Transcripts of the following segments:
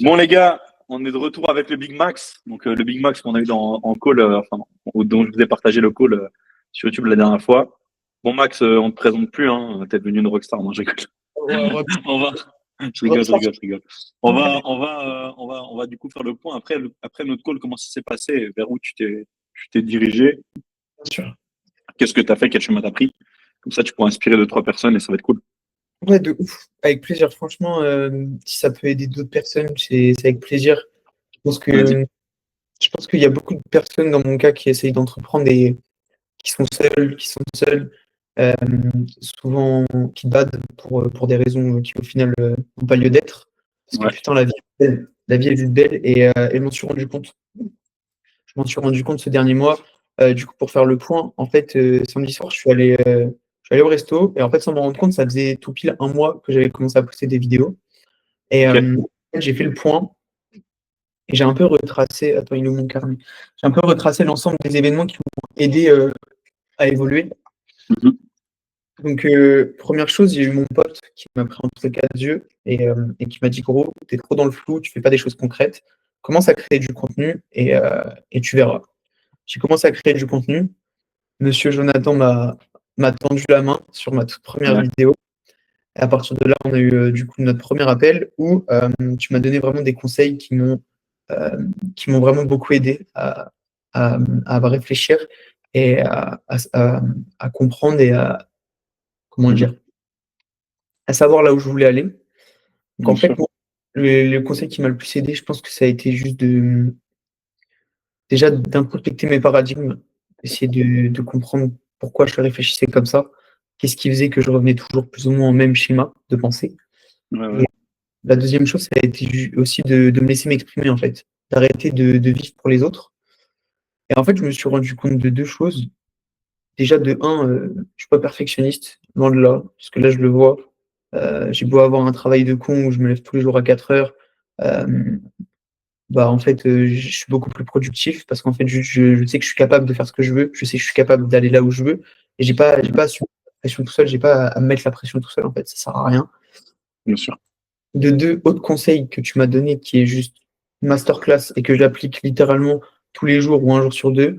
Bon, les gars, on est de retour avec le Big Max. Donc, le Big Max qu'on a eu en call, dont je vous ai partagé le call sur YouTube la dernière fois. Bon, Max, on te présente plus, hein. T'es devenu une rockstar. Non, je rigole. On va, je rigole. On va du coup faire le point après notre call, comment ça s'est passé, vers où tu t'es dirigé, Bien sûr. qu'est-ce que tu as fait, quel chemin t'as pris. Comme ça, tu pourras inspirer deux, trois personnes et ça va être cool. Ouais, de ouf. Avec plaisir. Franchement, si ça peut aider d'autres personnes, c'est avec plaisir. Je pense Vas-y. que, je pense qu'il y a beaucoup de personnes dans mon cas qui essayent d'entreprendre et qui sont seules, euh, souvent qui badent pour des raisons qui au final n'ont pas lieu d'être. Parce que Ouais, putain, la vie est belle. La vie est juste belle et je m'en suis rendu compte. Je m'en suis rendu compte ce dernier mois. Du coup, pour faire le point, en fait, samedi soir, je suis allé au resto et en fait, sans me rendre compte, ça faisait tout pile un mois que j'avais commencé à poster des vidéos. Et ok. en fait, j'ai fait le point et j'ai un peu retracé. Attends, il est où mon carnet? J'ai un peu retracé l'ensemble des événements qui m'ont aidé à évoluer. Mhm. Donc, première chose, j'ai eu mon pote qui m'a pris entre quatre yeux et qui m'a dit, gros, t'es trop dans le flou, tu fais pas des choses concrètes. Commence à créer du contenu et tu verras. J'ai commencé à créer du contenu. Monsieur Jonathan m'a tendu la main sur ma toute première Ouais, vidéo. Et à partir de là, on a eu du coup notre premier appel où tu m'as donné vraiment des conseils euh, qui m'ont vraiment beaucoup aidé à réfléchir et à comprendre et à, comment mhm. dire, à savoir là où je voulais aller. Donc Bien en fait, sûr. moi, le conseil qui m'a le plus aidé, je pense que ça a été juste déjà d'introspecter mes paradigmes, essayer de comprendre pourquoi je réfléchissais comme ça, qu'est-ce qui faisait que je revenais toujours plus ou moins au même schéma de pensée. Ouais, ouais. Et la deuxième chose, ça a été aussi de me laisser m'exprimer en fait, d'arrêter de vivre pour les autres. Et en fait, je me suis rendu compte de deux choses. Déjà, de un, je suis pas perfectionniste, loin de là, parce que là, je le vois. J'ai beau avoir un travail de con où je me lève tous les jours à 4 heures. euh, Bah, en fait, je suis beaucoup plus productif parce qu'en fait, je sais que je suis capable de faire ce que je veux, je sais que je suis capable d'aller là où je veux, et j'ai pas à subir la pression tout seul, j'ai pas à me mettre la pression tout seul, en fait, ça sert à rien. Bien sûr. De deux autres conseils que tu m'as donné, qui est juste masterclass et que j'applique littéralement tous les jours ou un jour sur deux,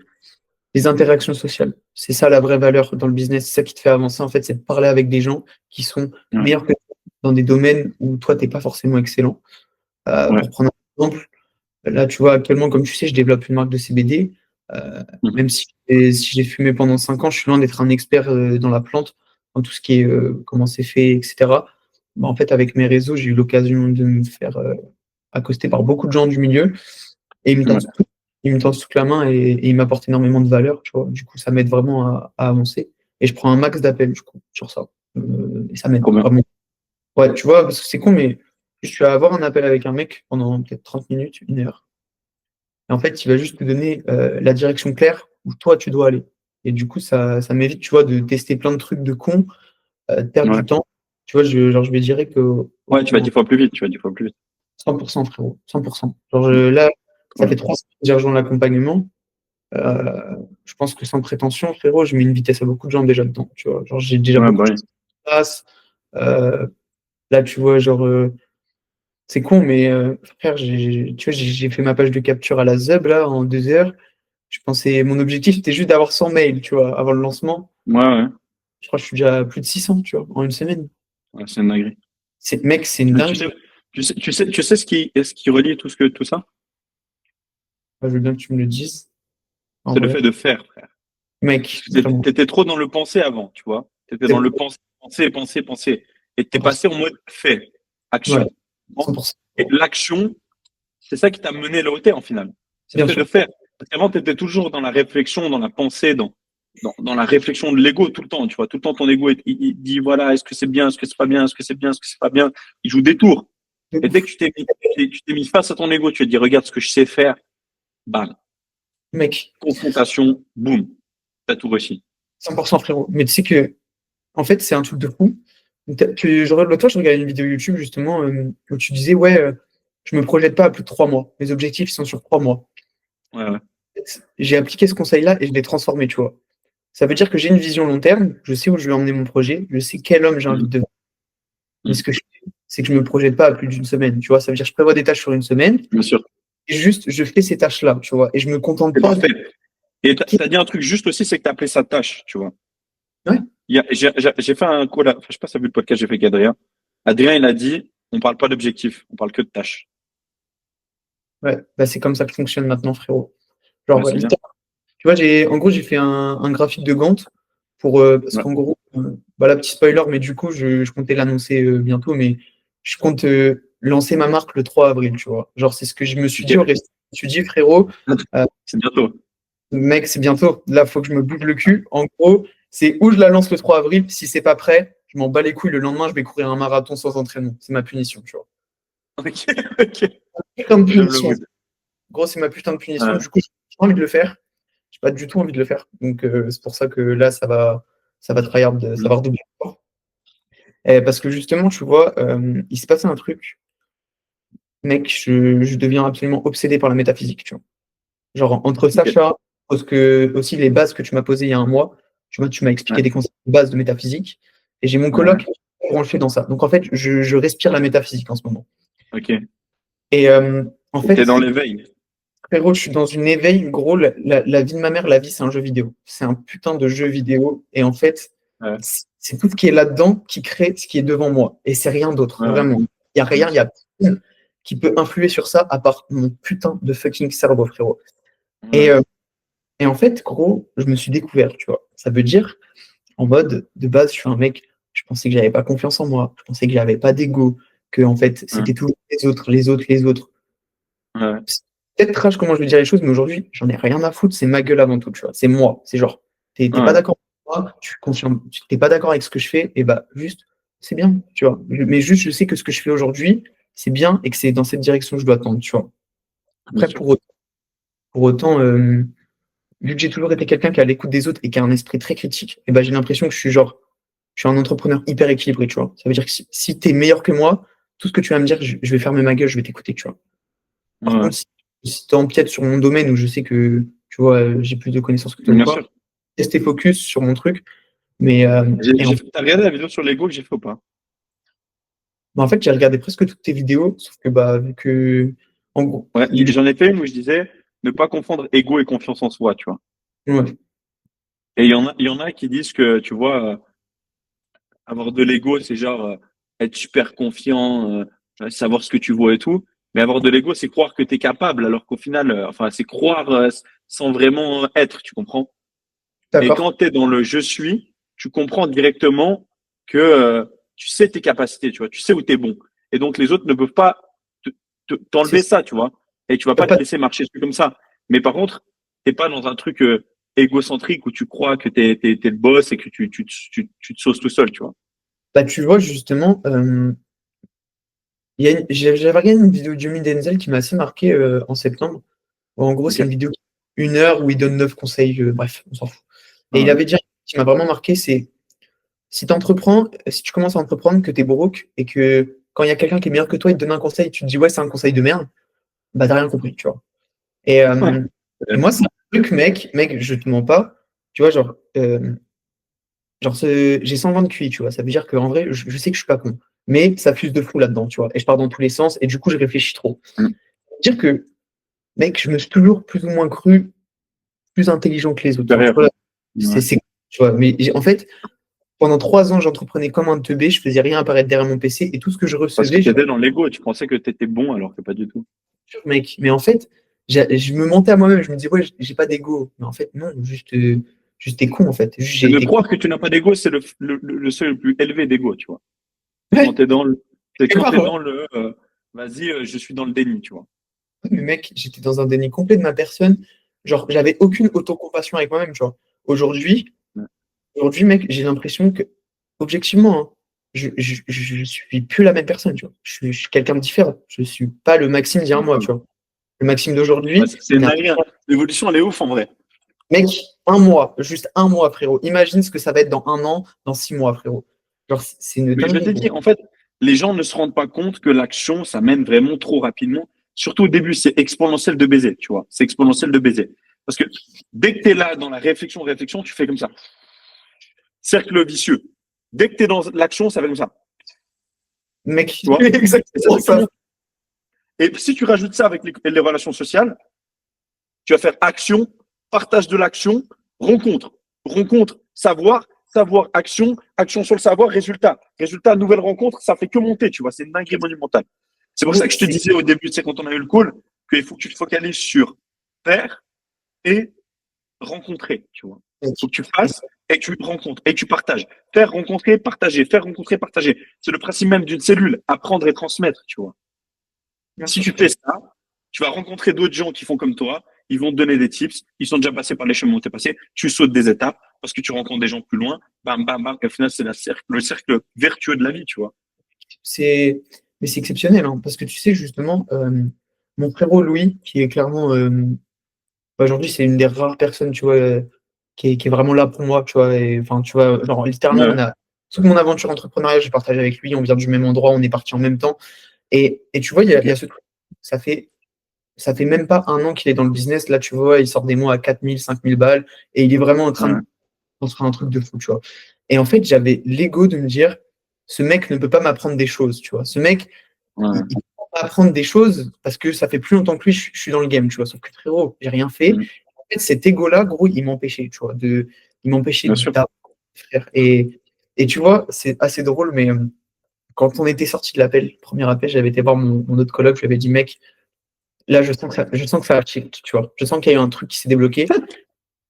les interactions sociales. C'est ça la vraie valeur dans le business, c'est ça qui te fait avancer, en fait, c'est de parler avec des gens qui sont Ouais, meilleurs que toi dans des domaines où toi, t'es pas forcément excellent. ouais. Pour prendre un exemple, là, tu vois, actuellement, comme tu sais, je développe une marque de CBD. Euh, Mhm. Même si j'ai fumé pendant 5 ans, je suis loin d'être un expert dans la plante, dans tout ce qui est comment c'est fait, etc. Bah, en fait, avec mes réseaux, j'ai eu l'occasion de me faire accoster par beaucoup de gens du milieu et Ouais. ils me tendent toute la main et ils m'apportent énormément de valeur, tu vois. Du coup, ça m'aide vraiment à avancer. Et je prends un max d'appels, du coup, sur ça. Et ça m'aide Trop bien. vraiment. Ouais, tu vois, parce que c'est con, mais je suis à avoir un appel avec un mec pendant peut-être 30 minutes, une heure. Et en fait, il va juste te donner la direction claire où toi, tu dois aller. Et du coup, ça m'évite, tu vois, de tester plein de trucs de con, de perdre Ouais. du temps. Tu vois, je vais dire que Ouais, tu vas 10 fois plus vite. Tu vas 10 fois plus vite. 100%, frérot, 100%. Là, Trop ça fait bien. 3 semaines que j'ai rejoint l'accompagnement. Je pense que sans prétention, frérot, je mets une vitesse à beaucoup de gens déjà dedans. Tu vois, genre, j'ai déjà Ouais, beaucoup bah de oui. choses qui se passent. Euh, Là, tu vois, genre, c'est con, mais frère, tu vois, j'ai fait ma page de capture à la ZEB, là, en 2 heures. Je pensais, mon objectif, c'était juste d'avoir 100 mails, tu vois, avant le lancement. Ouais, ouais. Je crois que je suis déjà à plus de 600, tu vois, en une semaine. Ouais, c'est une dinguerie. Mec, c'est une Mais tu dingue. sais, tu sais ce qui relie tout ça? Je veux bien que tu me le dises, en C'est le vrai. fait de faire, frère. Mec, T'étais vraiment, t'étais trop dans le penser avant, tu vois. T'étais c'est dans le bon, penser, penser, penser, penser. Et t'es 100%. passé en mode fait, Ouais, action. Bon. 100%. Et l'action, c'est ça qui t'a mené là où t'es en final. C'est le Bien fait sûr. de faire. Parce qu'avant, tu étais toujours dans la réflexion, dans la pensée, dans la réflexion de l'ego tout le temps, tu vois. Tout le temps, ton ego, il dit, voilà, est-ce que c'est bien, est-ce que c'est pas bien, est-ce que c'est bien, est-ce que c'est pas bien. Il joue des tours. De Et dès que ouf. tu t'es mis face à ton ego, tu as dit, regarde ce que je sais faire, bam. Mec, Confrontation, boum. T'as tout réussi. 100% frérot. Mais tu sais que, en fait, c'est un truc de fou. L'autre fois, je regardais une vidéo YouTube, justement, où tu disais, ouais, je me projette pas à plus de 3 mois. Mes objectifs sont sur 3 mois. Ouais, ouais. J'ai appliqué ce conseil-là et je l'ai transformé, tu vois. Ça veut dire que j'ai une vision long terme, je sais où je vais emmener mon projet, je sais quel homme j'ai envie Mhm. de devenir. Mais ce Mhm. que je fais, c'est que je me projette pas à plus d'une semaine, tu vois. Ça veut dire que je prévois des tâches sur une semaine, Bien sûr. et juste, je fais ces tâches-là, tu vois. Et je me contente C'est pas parfait. Et t'as dit un truc juste aussi, c'est que t'as appelé ça tâche, tu vois. Ouais, J'ai fait un call, je sais pas si t'as vu le podcast que j'ai fait avec Adrien. Adrien, il a dit, on parle pas d'objectif, on parle que de tâches. ouais. Bah, c'est comme ça que je fonctionne maintenant, frérot. Ouais, Genre, c'est bien. tu vois, en gros, j'ai fait un graphique de Gantt parce Ouais. qu'en gros, bah, la petite spoiler, mais du coup, je comptais l'annoncer bientôt, mais je compte lancer ma marque le 3 avril, tu vois. Genre, c'est ce que je me suis dit au Ok. resto. Je me suis dit, frérot, euh, C'est bientôt. mec, c'est bientôt. Là, faut que je me bouge le cul. En gros, c'est où je la lance le 3 avril. Si c'est pas prêt, je m'en bats les couilles. Le lendemain, je vais courir un marathon sans entraînement. C'est ma punition, tu vois. Ok, ok. Putain de J'aime le punition. mood. Gros, c'est ma putain de punition. Ouais. Du coup, j'ai pas envie de le faire. J'ai pas du tout envie de le faire. Donc, c'est pour ça que là, ça va tryhard, ça va redoubler. Parce que justement, tu vois, il s'est passé un truc, mec, je deviens absolument obsédé par la métaphysique, tu vois. Genre, entre Ok. Sacha, parce que aussi les bases que tu m'as posées il y a un mois, tu vois, tu m'as expliqué Ouais. des concepts de base de métaphysique, et j'ai mon Ouais. coloc qui est branché dans ça. Donc, en fait, je respire la métaphysique en ce moment. Ok. Et en Et t'es fait, dans l'éveil. frérot, je suis dans une éveil, gros, la vie de ma mère, la vie, c'est un jeu vidéo. C'est un putain de jeu vidéo, et en fait, Ouais. c'est tout ce qui est là-dedans qui crée ce qui est devant moi. Et c'est rien d'autre, Ouais. Ouais. vraiment. Il n'y a Bien rien, il y sûr. a personne qui peut influer sur ça à part mon putain de fucking cerveau, frérot. Et, Ouais. euh, et en fait, gros, je me suis découvert, tu vois. Ça veut dire, en mode, de base, je suis un mec, je pensais que j'avais pas confiance en moi, je pensais que j'avais pas d'ego, que en fait, Ouais. c'était toujours les autres, les autres, les autres. Ouais. C'est peut-être trash comment je vais dire les choses, mais aujourd'hui, j'en ai rien à foutre, c'est ma gueule avant tout, tu vois. C'est moi. C'est genre, t'es pas Ouais. d'accord avec moi, tu confirmes, t'es pas d'accord avec ce que je fais, et bah juste, c'est bien, tu vois. Mais juste, je sais que ce que je fais aujourd'hui, c'est bien et que c'est dans cette direction que je dois tendre, tu vois. Bien Après, sûr. pour autant, vu que j'ai toujours été quelqu'un qui est à l'écoute des autres et qui a un esprit très critique, et ben j'ai l'impression que je suis un entrepreneur hyper équilibré, tu vois. Ça veut dire que si tu es meilleur que moi, tout ce que tu vas me dire, je vais fermer ma gueule, je vais t'écouter, tu vois. Par Ouais. contre, si tu empiètes sur mon domaine où je sais que, tu vois, j'ai plus de connaissances que toi ou Bien quoi, sûr. rester focus sur mon truc. Mais T'as regardé la vidéo sur l'ego que j'ai fait ou pas? bah, en fait, j'ai regardé presque toutes tes vidéos, sauf que, bah, vu que, en gros, Ouais, l'idée, j'en ai fait une où je disais ne pas confondre ego et confiance en soi, tu vois. ouais, Et il y en a qui disent que, tu vois, avoir de l'ego, c'est genre être super confiant, savoir ce que tu vois et tout. Mais avoir de l'ego, c'est croire que tu es capable, alors qu'au final, enfin, c'est croire sans vraiment être, tu comprends? Et d'accord. quand tu es dans le je suis, tu comprends directement que tu sais tes capacités, tu vois, tu sais où tu es bon. Et donc les autres ne peuvent pas C'est t'enlever ça, tu vois. Et tu vas pas te pas, laisser marcher dessus comme ça. Mais par contre, t'es pas dans un truc égocentrique où tu crois que t'es le boss et que tu te sauces tout seul, tu vois. bah, tu vois, justement, j'avais regardé une vidéo de Jimmy Denzel qui m'a assez marqué en septembre. En gros, Ok. c'est une vidéo, 1 heure où il donne 9 conseils, bref, on s'en fout. Et il Ouais. avait dit, un truc qui m'a vraiment marqué, c'est si tu commences à entreprendre, que tu es broke et que quand il y a quelqu'un qui est meilleur que toi, il te donne un conseil, tu te dis ouais, c'est un conseil de merde, bah t'as rien compris, tu vois. Et, Ouais. euh, et moi, c'est un truc, mec, je te mens pas, tu vois, genre j'ai 120 de QI, tu vois, ça veut dire qu'en vrai, je sais que je suis pas con, mais ça fuse de fou là-dedans, tu vois, et je pars dans tous les sens, et du coup, je réfléchis trop. Mm. Dire que, mec, je me suis toujours plus ou moins cru plus intelligent que les autres. Enfin, tu Derrière. vois, Ouais. tu vois, mais en fait, pendant 3 ans, j'entreprenais comme un teubé, je faisais rien apparaître derrière mon PC et tout ce que je Parce que recevais, tu étais dans l'ego et tu pensais que tu étais bon alors que pas du tout. mec. Mais en fait, je me mentais à moi-même, je me disais, ouais, j'ai pas d'ego. Mais en fait, non, juste t'es con, en fait. Juste, Et j'ai de été con. croire que tu n'as pas d'ego, c'est le seuil le plus élevé d'ego, tu vois. C'est quand Ouais, tu es dans le, c'est c'est quand marrant, t'es ouais. dans le, vas-y, je suis dans le déni, tu vois. Mais mec, j'étais dans un déni complet de ma personne. Genre, j'avais aucune autocompassion avec moi-même, tu vois. Aujourd'hui, Ouais. aujourd'hui, mec, j'ai l'impression que, objectivement, hein, je suis plus la même personne, tu vois. Je suis quelqu'un de différent. Je suis pas le Maxime d'il y a un mois, tu vois. Le Maxime Ouais, d'aujourd'hui, c'est il une a dinguerie, hein. L'évolution, elle est ouf en vrai. Mec, un mois, juste un mois, frérot. Imagine ce que ça va être dans un an, dans 6 mois, frérot. Genre, c'est une Mais je dinguerie, t'ai gros. dit, en fait, les gens ne se rendent pas compte que l'action, ça mène vraiment trop rapidement. Surtout au début, c'est exponentiel de baiser, tu vois. C'est exponentiel de baiser. Parce que dès que tu es là dans la réflexion, tu fais comme ça. Cercle vicieux. Dès que tu es dans l'action, ça fait comme ça. Mec, tu vois. c'est exactement ça. Et si tu rajoutes ça avec les relations sociales, tu vas faire action, partage de l'action, rencontre, rencontre, savoir, savoir, action, action sur le savoir, résultat. Résultat, nouvelle rencontre, ça fait que monter, tu vois. C'est une dinguerie monumentale. C'est pour ça que je te disais au début, c'est quand on a eu le call, qu'il faut que tu te focalises sur faire et rencontrer, tu vois. Il faut que tu fasses et que tu rencontres et que tu partages. Faire, rencontrer, partager. Faire, rencontrer, partager. C'est le principe même d'une cellule, apprendre et transmettre, tu vois. Si tu fais ça, tu vas rencontrer d'autres gens qui font comme toi, ils vont te donner des tips, ils sont déjà passés par les chemins où tu es passé, tu sautes des étapes parce que tu rencontres des gens plus loin, bam, bam, bam, et au final, c'est le cercle vertueux de la vie, tu vois. Mais c'est exceptionnel, hein, parce que tu sais, justement, mon frérot Louis, qui est clairement, aujourd'hui, c'est une des rares personnes, tu vois, qui est vraiment là pour moi, tu vois, et enfin, tu vois, genre, littéralement, Ouais, toute mon aventure entrepreneuriale, j'ai partagé avec lui, on vient du même endroit, on est parti en même temps, et tu vois, il y a ce truc, ça fait, ça fait même pas un an qu'il est dans le business, là, tu vois, il sort des mois à 4 000, 5 000 balles, et il est vraiment en train ouais, de construire un truc de fou, tu vois. Et en fait, j'avais l'ego de me dire, ce mec ne peut pas m'apprendre des choses, tu vois. Ce mec, ouais. il peut pas apprendre des choses parce que ça fait plus longtemps que lui, je suis dans le game, tu vois. Sauf que frérot, j'ai rien fait. Mm. En fait, cet ego-là, gros, il m'empêchait, tu vois, il m'empêchait Bien sûr. d'apprendre, frère. Et tu vois, c'est assez drôle, mais quand on était sorti de l'appel, premier appel, j'avais été voir mon autre coloc, je lui avais dit, mec, là, je sens que ça a shift, tu vois. Je sens qu'il y a eu un truc qui s'est débloqué.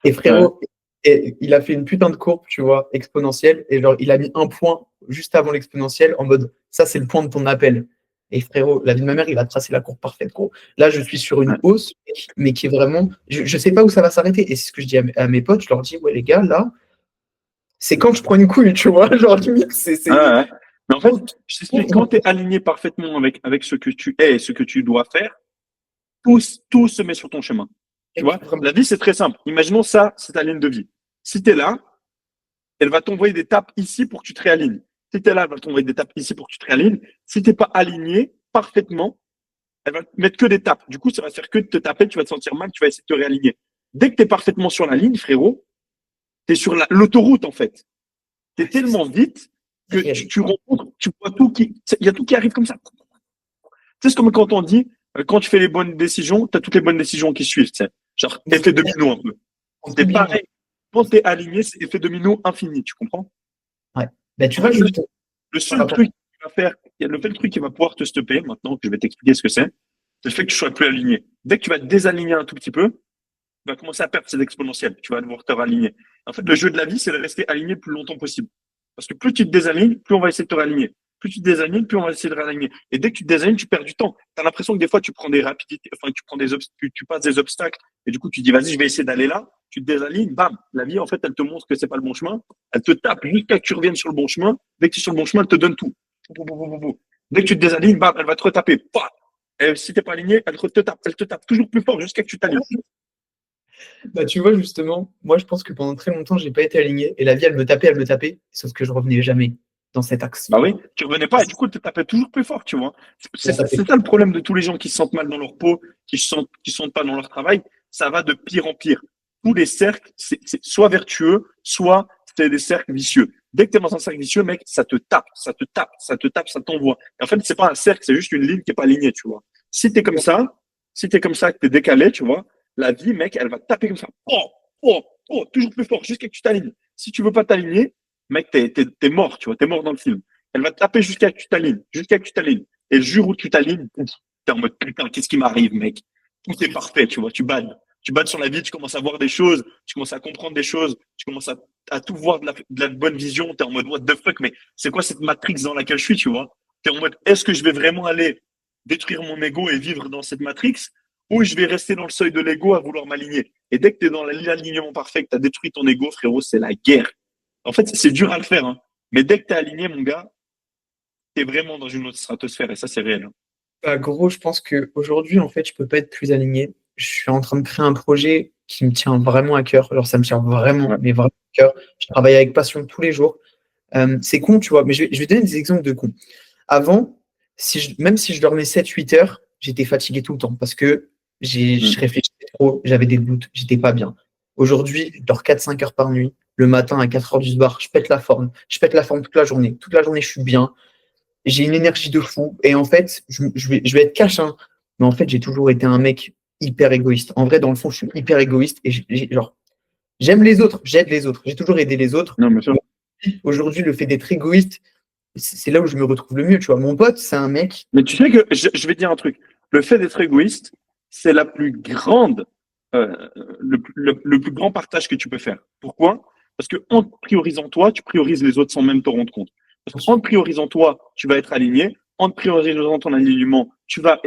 Et Ouais, frérot, il a fait une putain de courbe, tu vois, exponentielle. Et genre, il a mis un point juste avant l'exponentielle en mode, ça, c'est le point de ton appel. Et frérot, la vie de ma mère, il a tracé la courbe parfaite, gros. Là, je suis sur une ouais, hausse, mais qui est vraiment. Je sais pas où ça va s'arrêter. Et c'est ce que je dis à mes potes. Je leur dis, ouais, les gars, là, c'est quand je prends une couille, tu vois. Genre, limite, ouais, ouais. Mais en fait, trop- je trop- t'explique, quand tu es aligné parfaitement avec ce que tu es et ce que tu dois faire, tout se met sur ton chemin. Tu vois, vraiment. la vie, c'est très simple. Imaginons ça, c'est ta ligne de vie. Si tu es là, elle va t'envoyer des tapes ici pour que tu te réalignes. Si tu es là, elle va t'envoyer des tapes ici pour que tu te réalignes. Si tu n'es pas aligné parfaitement, elle va te mettre que des tapes. Du coup, ça va faire que de te taper, tu vas te sentir mal, tu vas essayer de te réaligner. Dès que tu es parfaitement sur la ligne, frérot, tu es sur l'autoroute, en fait. Tu es tellement vite que tu rencontres, tu vois tout qui. Il y a tout qui arrive comme ça. Tu sais, c'est comme quand on dit, quand tu fais les bonnes décisions, tu as toutes les bonnes décisions qui suivent. Tu sais. Genre, effet domino un peu. En tout C'est bien. pareil. Quand tu es aligné, c'est effet domino infini, tu comprends? Ouais. Ben, tu En vois, fait, juste le par seul rapport. truc qui va faire, le seul truc qui va pouvoir te stopper, maintenant que je vais t'expliquer ce que c'est le fait que tu sois plus aligné. Dès que tu vas te désaligner un tout petit peu, tu vas commencer à perdre cette exponentielle. Tu vas devoir te raligner. En fait, le jeu de la vie, c'est de rester aligné le plus longtemps possible. Parce que plus tu te désalignes, plus on va essayer de te réaligner. Plus tu te désalignes, plus on va essayer de réaligner. Et dès que tu te désalignes, tu perds du temps. Tu as l'impression que des fois, tu prends des rapidités, enfin, tu prends tu passes des obstacles. Et du coup, tu dis, vas-y, je vais essayer d'aller là. Tu te désalignes, bam. La vie, en fait, elle te montre que c'est pas le bon chemin. Elle te tape jusqu'à que tu reviennes sur le bon chemin. Dès que tu es sur le bon chemin, elle te donne tout. Dès que tu te désalignes, bam, elle va te retaper. Et si t'es pas aligné, elle te tape toujours plus fort jusqu'à ce que tu t'alignes. Bah, tu vois, justement, moi, je pense que pendant très longtemps, j'ai pas été aligné. Et la vie, elle me tapait, sauf que je revenais jamais dans cet axe. Bah oui, tu revenais pas et du coup, tu tapais toujours plus fort, tu vois. Ça tapait. C'est ça le problème de tous les gens qui se sentent mal dans leur peau, qui se sentent pas dans leur travail. Ça va de pire en pire. Tous les cercles, c'est soit vertueux, soit c'est des cercles vicieux. Dès que tu es dans un cercle vicieux, mec, ça te tape, ça te tape, ça te tape, ça t'envoie. Et en fait, c'est pas un cercle, c'est juste une ligne qui est pas alignée, tu vois. Si t'es comme ça, si t'es comme ça, que t'es décalé, tu vois, la vie, mec, elle va te taper comme ça. Toujours plus fort, jusqu'à que tu t'alignes. Si tu veux pas t'aligner, mec, t'es mort, tu vois, t'es mort dans le film. Elle va te taper jusqu'à que tu t'alignes, jusqu'à que tu t'alignes. Et le jour où tu t'alignes, t'es en mode putain, qu'est-ce qui m'arrive, mec? Tout est parfait, tu vois, tu bades. Tu bades sur la vie, tu commences à voir des choses, tu commences à comprendre des choses, tu commences à tout voir de la bonne vision, t'es en mode what the fuck, mais c'est quoi cette matrix dans laquelle je suis, tu vois? T'es en mode est-ce que je vais vraiment aller détruire mon ego et vivre dans cette matrix ou je vais rester dans le seuil de l'ego à vouloir m'aligner? Et dès que tu es dans l'alignement parfait, que tu as détruit ton ego, frérot, c'est la guerre. En fait, c'est dur à le faire, hein. Mais dès que tu es aligné, mon gars, tu es vraiment dans une autre stratosphère et ça, c'est réel, hein. Bah, gros, je pense qu'aujourd'hui, en fait, je peux pas être plus aligné. Je suis en train de créer un projet qui me tient vraiment à cœur. Alors, ça me tient vraiment, Ouais. mais vraiment à cœur. Je travaille avec passion tous les jours. C'est con, tu vois, mais je vais donner des exemples de cons. Avant, même si je dormais 7 8 heures, j'étais fatigué tout le temps parce que je Mm. réfléchissais trop, j'avais des doutes, j'étais pas bien. Aujourd'hui, je dors 4 5 heures par nuit. Le matin, à 4 heures du soir, je pète la forme. Je pète la forme toute la journée. Toute la journée, je suis bien. j'ai une énergie de fou. Et en fait, je vais être cash, hein, mais en fait, j'ai toujours été un mec hyper égoïste. En vrai, dans le fond, je suis hyper égoïste et genre, j'aime les autres, j'aide les autres. J'ai toujours aidé les autres. Non, bien sûr. Mais aujourd'hui, le fait d'être égoïste, c'est là où je me retrouve le mieux, tu vois. Mon pote, c'est un mec. Mais tu sais que je vais te dire un truc. Le fait d'être égoïste, c'est la plus grande, le plus grand partage que tu peux faire. Pourquoi? Parce que en priorisant toi, tu priorises les autres sans même te rendre compte. Parce qu'en te priorisant toi, tu vas être aligné. En te priorisant ton alignement, tu vas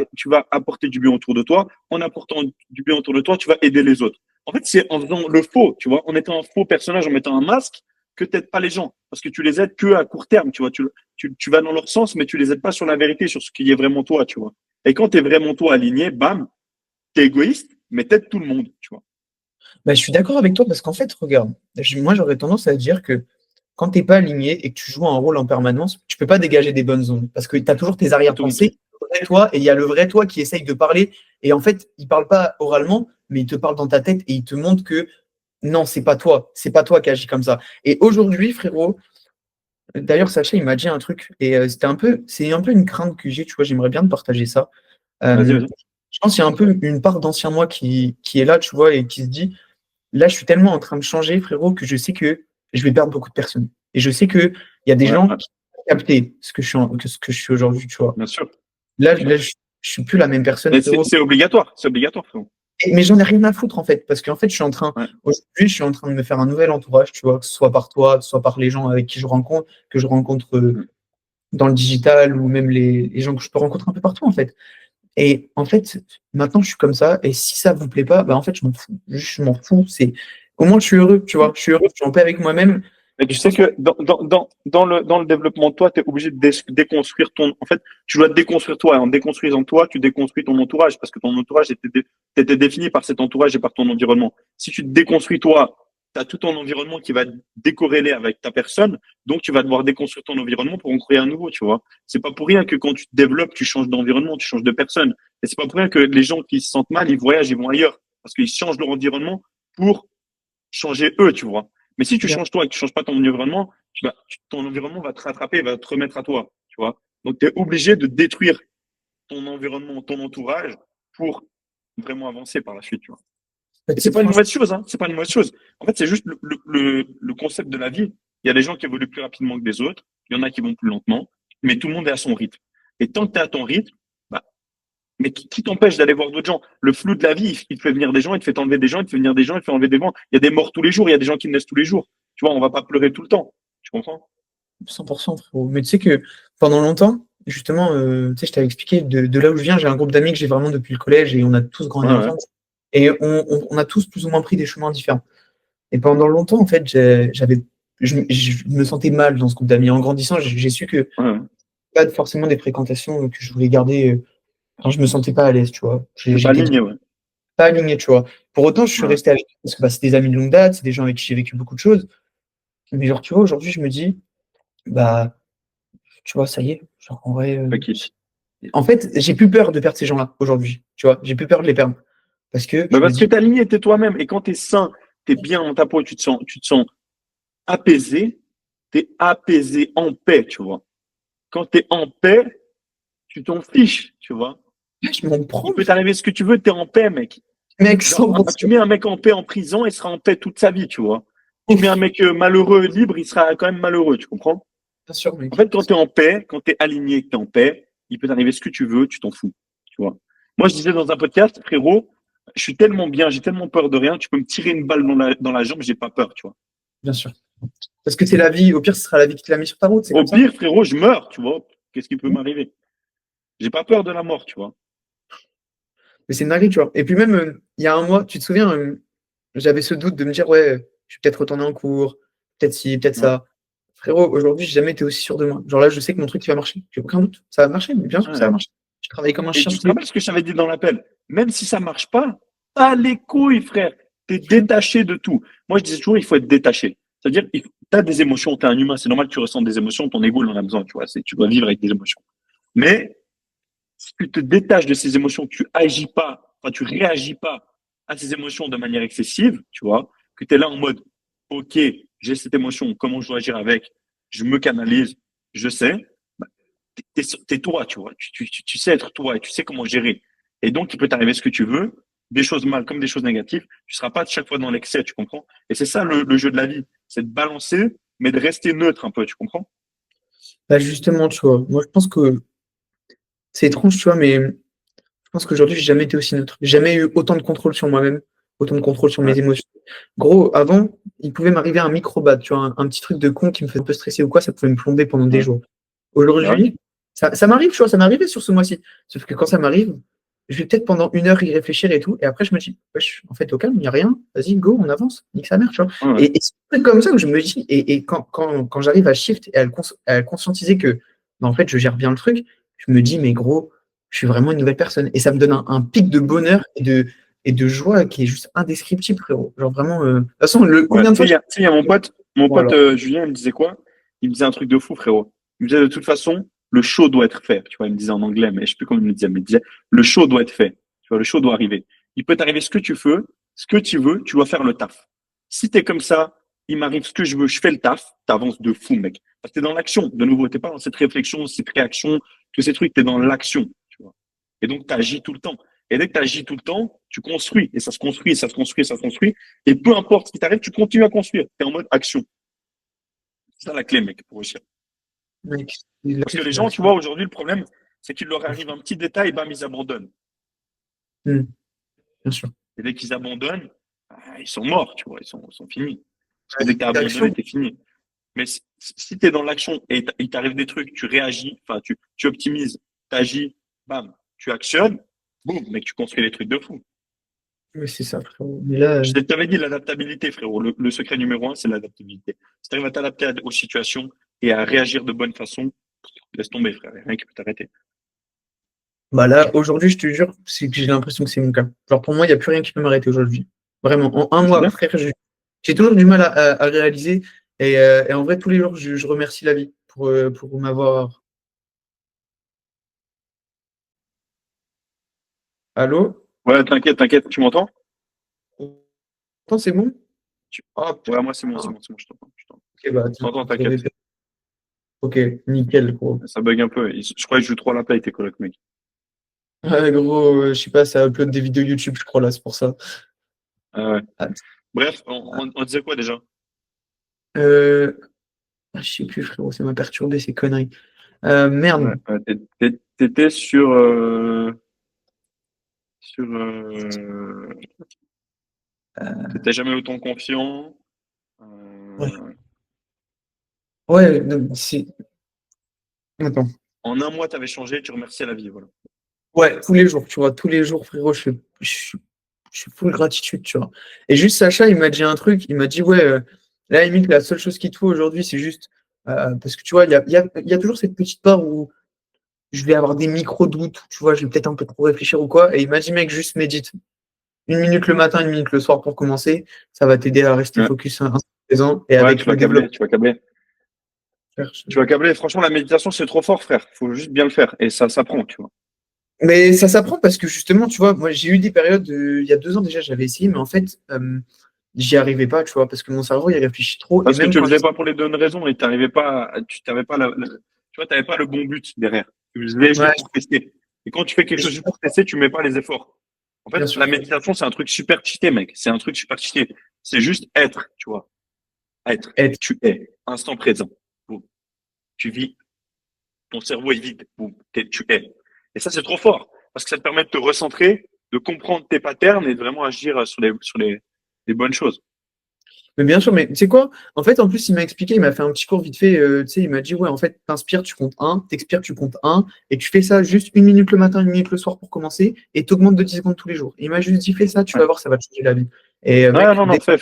apporter du bien autour de toi. En apportant du bien autour de toi, tu vas aider les autres. En fait, c'est en faisant le faux, tu vois, en étant un faux personnage, en mettant un masque, que t'aides pas les gens. Parce que tu les aides que à court terme, tu vois. Tu vas dans leur sens, mais tu les aides pas sur la vérité, sur ce qui est vraiment toi, tu vois. Et quand tu es vraiment toi aligné, bam, tu es égoïste, mais t'aides tout le monde, tu vois. Bah, je suis d'accord avec toi parce qu'en fait, regarde, moi, j'aurais tendance à dire que quand t'es pas aligné et que tu joues un rôle en permanence, tu peux pas dégager des bonnes ondes parce que tu as toujours tes Autorité. arrière-pensées, le vrai toi, et il y a le vrai toi qui essaye de parler. Et en fait, il parle pas oralement, mais il te parle dans ta tête et il te montre que non, c'est pas toi qui agis comme ça. Et aujourd'hui, frérot, d'ailleurs, Sacha, il m'a dit un truc et c'est un peu une crainte que j'ai, tu vois, j'aimerais bien te partager ça. Vas-y, Euh, vas-y. je pense qu'il y a un peu une part d'ancien moi qui est là, tu vois, et qui se dit, là, je suis tellement en train de changer, frérot, que je sais que je vais perdre beaucoup de personnes. Et je sais qu'il y a des Ouais, gens ouais, qui ont capté ce que je suis aujourd'hui, tu vois. bien sûr, Là, bien sûr. je suis plus la même personne, Mais c'est frérot. c'est obligatoire, c'est obligatoire, frérot. Mais j'en ai rien à foutre, en fait, parce qu'en fait, Ouais, aujourd'hui, je suis en train de me faire un nouvel entourage, tu vois, que ce soit par toi, que ce soit par les gens avec qui je rencontre, que je rencontre mm. dans le digital ou même les gens que je peux rencontrer un peu partout, en fait. Et en fait, maintenant, je suis comme ça. Et si ça vous plaît pas, bah en fait, je m'en fous. Juste, je m'en fous. Au moins, je suis heureux, tu vois. Je suis heureux, je suis en paix avec moi-même. Mais Et tu je sais pense que dans le développement de toi, tu es obligé de déconstruire ton. En fait, tu dois te déconstruire toi. Et en déconstruisant toi, tu déconstruis ton entourage parce que ton entourage était défini par cet entourage et par ton environnement. Si tu te déconstruis toi, tu as tout ton environnement qui va décorréler avec ta personne. Donc, tu vas devoir déconstruire ton environnement pour en créer un nouveau, tu vois. C'est pas pour rien que quand tu te développes, tu changes d'environnement, tu changes de personne. Et c'est pas pour rien que les gens qui se sentent mal, ils voyagent, ils vont ailleurs parce qu'ils changent leur environnement pour changer eux, tu vois. Mais si tu bien. changes toi et que tu changes pas ton environnement, ton environnement va te rattraper, va te remettre à toi, tu vois. Donc, tu es obligé de détruire ton environnement, ton entourage pour vraiment avancer par la suite, tu vois. Et c'est pas une Franchement, mauvaise chose, hein. C'est pas une mauvaise chose. En fait, c'est juste le concept de la vie. Il y a des gens qui évoluent plus rapidement que des autres. Il y en a qui vont plus lentement. Mais tout le monde est à son rythme. Et tant que tu es à ton rythme, bah, mais qui t'empêche d'aller voir d'autres gens? Le flou de la vie, il te fait venir des gens, il te fait enlever des gens, il te fait venir des gens, il te fait enlever des gens. Il y a des morts tous les jours, il y a des gens qui naissent tous les jours. Tu vois, on va pas pleurer tout le temps. Tu comprends? 100%, frérot. Mais tu sais que pendant longtemps, justement, tu sais, je t'avais expliqué de là où je viens, j'ai un groupe d'amis que j'ai vraiment depuis le collège et on a tous Ouais, grandi ouais. ensemble. Et on a tous plus ou moins pris des chemins différents. Et pendant longtemps, en fait, je me sentais mal dans ce groupe d'amis. En grandissant, j'ai su que Ouais, ouais. pas forcément des fréquentations que je voulais garder. Enfin, je me sentais pas à l'aise, tu vois. T'es pas J'étais aligné, ouais. pas aligné, tu vois. Pour autant, je suis Ouais. resté avec eux parce que bah, c'est des amis de longue date, c'est des gens avec qui j'ai vécu beaucoup de choses. Mais genre, tu vois, aujourd'hui, je me dis, bah, tu vois, ça y est. Genre, en vrai, Pas quitte. en fait, j'ai plus peur de perdre ces gens-là aujourd'hui. Tu vois, j'ai plus peur de les perdre. Parce que Bah je me parce que dis, t'es aligné, t'es toi-même. Et quand t'es sain, t'es bien dans ta peau, tu te sens apaisé, t'es apaisé en paix, tu vois. Quand t'es en paix, tu t'en fiches, tu vois. ah, je m'en Il prends, peut t'arriver ce que tu veux, t'es en paix, mec. mec, Genre, tu 100%. mets un mec en paix en prison, il sera en paix toute sa vie, tu vois. Tu mets un mec malheureux, libre, il sera quand même malheureux, tu comprends? Bien sûr, En mec. fait, quand tu es en paix, quand tu es aligné, que tu es en paix, il peut t'arriver ce que tu veux, tu t'en fous, tu vois. Moi, je disais dans un podcast, frérot, je suis tellement bien, j'ai tellement peur de rien, tu peux me tirer une balle dans la jambe, j'ai pas peur, tu vois. Bien sûr. Parce que c'est la vie. Au pire, ce sera la vie qui te l'a mis sur ta route. C'est Au comme ça. pire, frérot, je meurs, tu vois. Qu'est-ce qui peut m'arriver? J'ai pas peur de la mort, tu vois. Mais c'est une dinguerie, tu vois. Et puis même, il y a un mois, tu te souviens, j'avais ce doute de me dire, ouais, je vais peut-être retourner en cours, peut-être ci, peut-être Ouais, ça. Frérot, aujourd'hui, j'ai jamais été aussi sûr de moi. Genre là, je sais que mon truc, il va marcher. J'ai aucun doute. Ça va marcher, mais bien sûr que ça va ouais. marcher. Je travaille comme un Et chien tu sur te les... rappelles ce que je t'avais dit dans l'appel? Même si ça marche pas les couilles, frère. T'es détaché de tout. Moi, je disais toujours, il faut être détaché. C'est-à-dire, tu as des émotions, tu es un humain, c'est normal que tu ressentes des émotions, ton ego, il en a besoin, tu vois. Tu dois vivre avec des émotions. Mais si tu te détaches de ces émotions, tu agis pas, enfin, tu réagis pas à ces émotions de manière excessive, tu vois, que tu es là en mode, OK, j'ai cette émotion, comment je dois agir avec, je me canalise, je sais, bah, t'es toi, tu vois. Tu sais être toi et tu sais comment gérer. Et donc, il peut t'arriver ce que tu veux, des choses mal comme des choses négatives. Tu seras pas chaque fois dans l'excès, tu comprends? Et c'est ça le jeu de la vie. C'est de balancer, mais de rester neutre un peu, tu comprends? Bah, justement, tu vois, moi, je pense que c'est étrange, tu vois, mais je pense qu'aujourd'hui, j'ai jamais été aussi neutre. J'ai jamais eu autant de contrôle sur moi-même, autant de contrôle sur Ouais. mes émotions. Gros, avant, il pouvait m'arriver un micro-bad, tu vois, un petit truc de con qui me fait un peu stresser ou quoi, ça pouvait me plomber pendant des Ouais. jours. Bah oui. Aujourd'hui, ça m'arrive, tu vois, ça m'est arrivé sur ce mois-ci. Sauf que quand ça m'arrive, je vais peut-être pendant 1 heure y réfléchir et tout, et après, je me dis, wesh, en fait, au calme, il n'y a rien, vas-y, go, on avance, nique sa mère, tu vois. Ouais, ouais. Et c'est un truc comme ça que je me dis, et quand j'arrive à shift et à conscientiser que, bah, en fait, je gère bien le truc, je me dis, mais gros, je suis vraiment une nouvelle personne. Et ça me donne un pic de bonheur et de joie qui est juste indescriptible, frérot. Genre vraiment, de toute façon, Ouais. combien de fois Tu sais, il y a mon bon, pote alors, Julien, il me disait quoi? Il me disait un truc de fou, frérot. Il me disait de toute façon, le show doit être fait. Tu vois, il me disait en anglais, mais je sais plus comment il me disait, mais il disait, le show doit être fait. Tu vois, le show doit arriver. Il peut t'arriver ce que tu veux, tu dois faire le taf. Si t'es comme ça, il m'arrive ce que je veux, je fais le taf, t'avances de fou, mec. Parce que t'es dans l'action. De nouveau, t'es pas dans cette réflexion, cette réaction, tous ces trucs, t'es dans l'action, tu vois. Et donc, t'agis tout le temps. Et dès que t'agis tout le temps, tu construis. Et ça se construit, ça se construit, ça se construit. Et peu importe ce qui t'arrive, tu continues à construire. Tu es en mode action. C'est ça la clé, mec, pour réussir. mec, Parce là-dessus, que les c'est gens, tu l'action. vois, aujourd'hui, le problème, c'est qu'il leur arrive un petit détail, bam, ils abandonnent. Hmm, bien sûr. Et dès qu'ils abandonnent, ils sont morts, tu vois, ils sont finis. Parce que Ouais, dès que tu as abandonné, l'action, tu es fini. Mais si tu es dans l'action et il t'arrive des trucs, tu réagis, enfin, tu optimises, tu agis, bam, tu actionnes, boum, mec, tu construis des trucs de fou. ouais, c'est ça, frérot. Mais là, Je t'avais dit l'adaptabilité, frérot. Le secret numéro un, c'est l'adaptabilité. Si tu arrives à t'adapter aux situations et à réagir de bonne façon, laisse tomber, frère. Il y a rien qui peut t'arrêter. bah là, aujourd'hui, je te jure, c'est que j'ai l'impression que c'est mon cas. Genre, pour moi, il n'y a plus rien qui peut m'arrêter aujourd'hui. Vraiment, en un Mais c'est mois, bien. frère, j'ai toujours du mal à réaliser. Et en vrai, tous les jours, je remercie la vie pour m'avoir. Allô? Ouais, t'inquiète, t'inquiète. Tu m'entends? Attends, c'est bon? Tu- Oh, Ouais, moi, c'est bon, putain. je t'entends. Ok, bah, Je attends, t'entends, je t'inquiète. répète. Ok, nickel, gros. Ça bug un peu. Je crois que je joue trop à la play, tes colocs, mec. Ouais, gros, je sais pas, ça upload des vidéos YouTube, je crois, là, c'est pour ça. Ouais. Ah, Bref, on disait quoi déjà? euh, je sais plus, frérot, ça m'a perturbé, ces conneries. Ouais, Merde. ouais, t'étais sur, t'étais jamais autant confiant. Ouais, Euh, ouais, non, c'est. Attends. en un mois, t'avais changé, tu remerciais la vie, voilà. Ouais, tous les jours, tu vois, tous les jours, frérot, je suis full gratitude, tu vois. Et juste Sacha, il m'a dit un truc, il m'a dit, ouais, là, limite, la seule chose qu'il te faut aujourd'hui, c'est juste, parce que tu vois, il y a toujours cette petite part où je vais avoir des micro-doutes, tu vois, je vais peut-être un peu trop réfléchir ou quoi, et il m'a dit, mec, juste médite. 1 minute le matin, 1 minute le soir pour commencer, ça va t'aider à rester Ouais, focus un présent, et ouais, avec le développement. tu vas câbler. Tu vas câbler. Franchement, la méditation, c'est trop fort, frère. Faut juste bien le faire. Et ça s'apprend, tu vois. Mais ça s'apprend parce que justement, tu vois, moi j'ai eu des périodes, il y a 2 ans déjà, j'avais essayé, mais en fait, j'y arrivais pas, tu vois, parce que mon cerveau, il réfléchit trop. Et Parce que même tu le quand faisais pas pour les bonnes raisons et t'arrivais pas, tu t'avais pas tu vois, t'avais pas le bon but derrière. Tu le faisais ouais, juste pour tester. Et quand tu fais quelque chose juste pour tester, tu mets pas les efforts. En bien fait, sûr. la méditation, c'est un truc super cheaté, mec. C'est un truc super cheaté. C'est juste être, tu vois. Être. Être, Tu es. Instant présent. Boum. Tu vis. Ton cerveau est vide. Boum. Tu es. Et ça, c'est trop fort. Parce que ça te permet de te recentrer, de comprendre tes patterns et de vraiment agir sur les bonnes choses. mais bien sûr, mais tu sais quoi? En fait, en plus, il m'a expliqué, il m'a fait un petit cours vite fait, tu sais, il m'a dit, ouais, en fait, t'inspires, tu comptes un, t'expires, tu comptes un, et tu fais ça juste 1 minute le matin, 1 minute le soir pour commencer, et t'augmentes de 10 secondes tous les jours. Il m'a juste dit, fais ça, tu Ouais. vas voir, ça va te changer la vie. Et Ouais, mec, non, non, fais.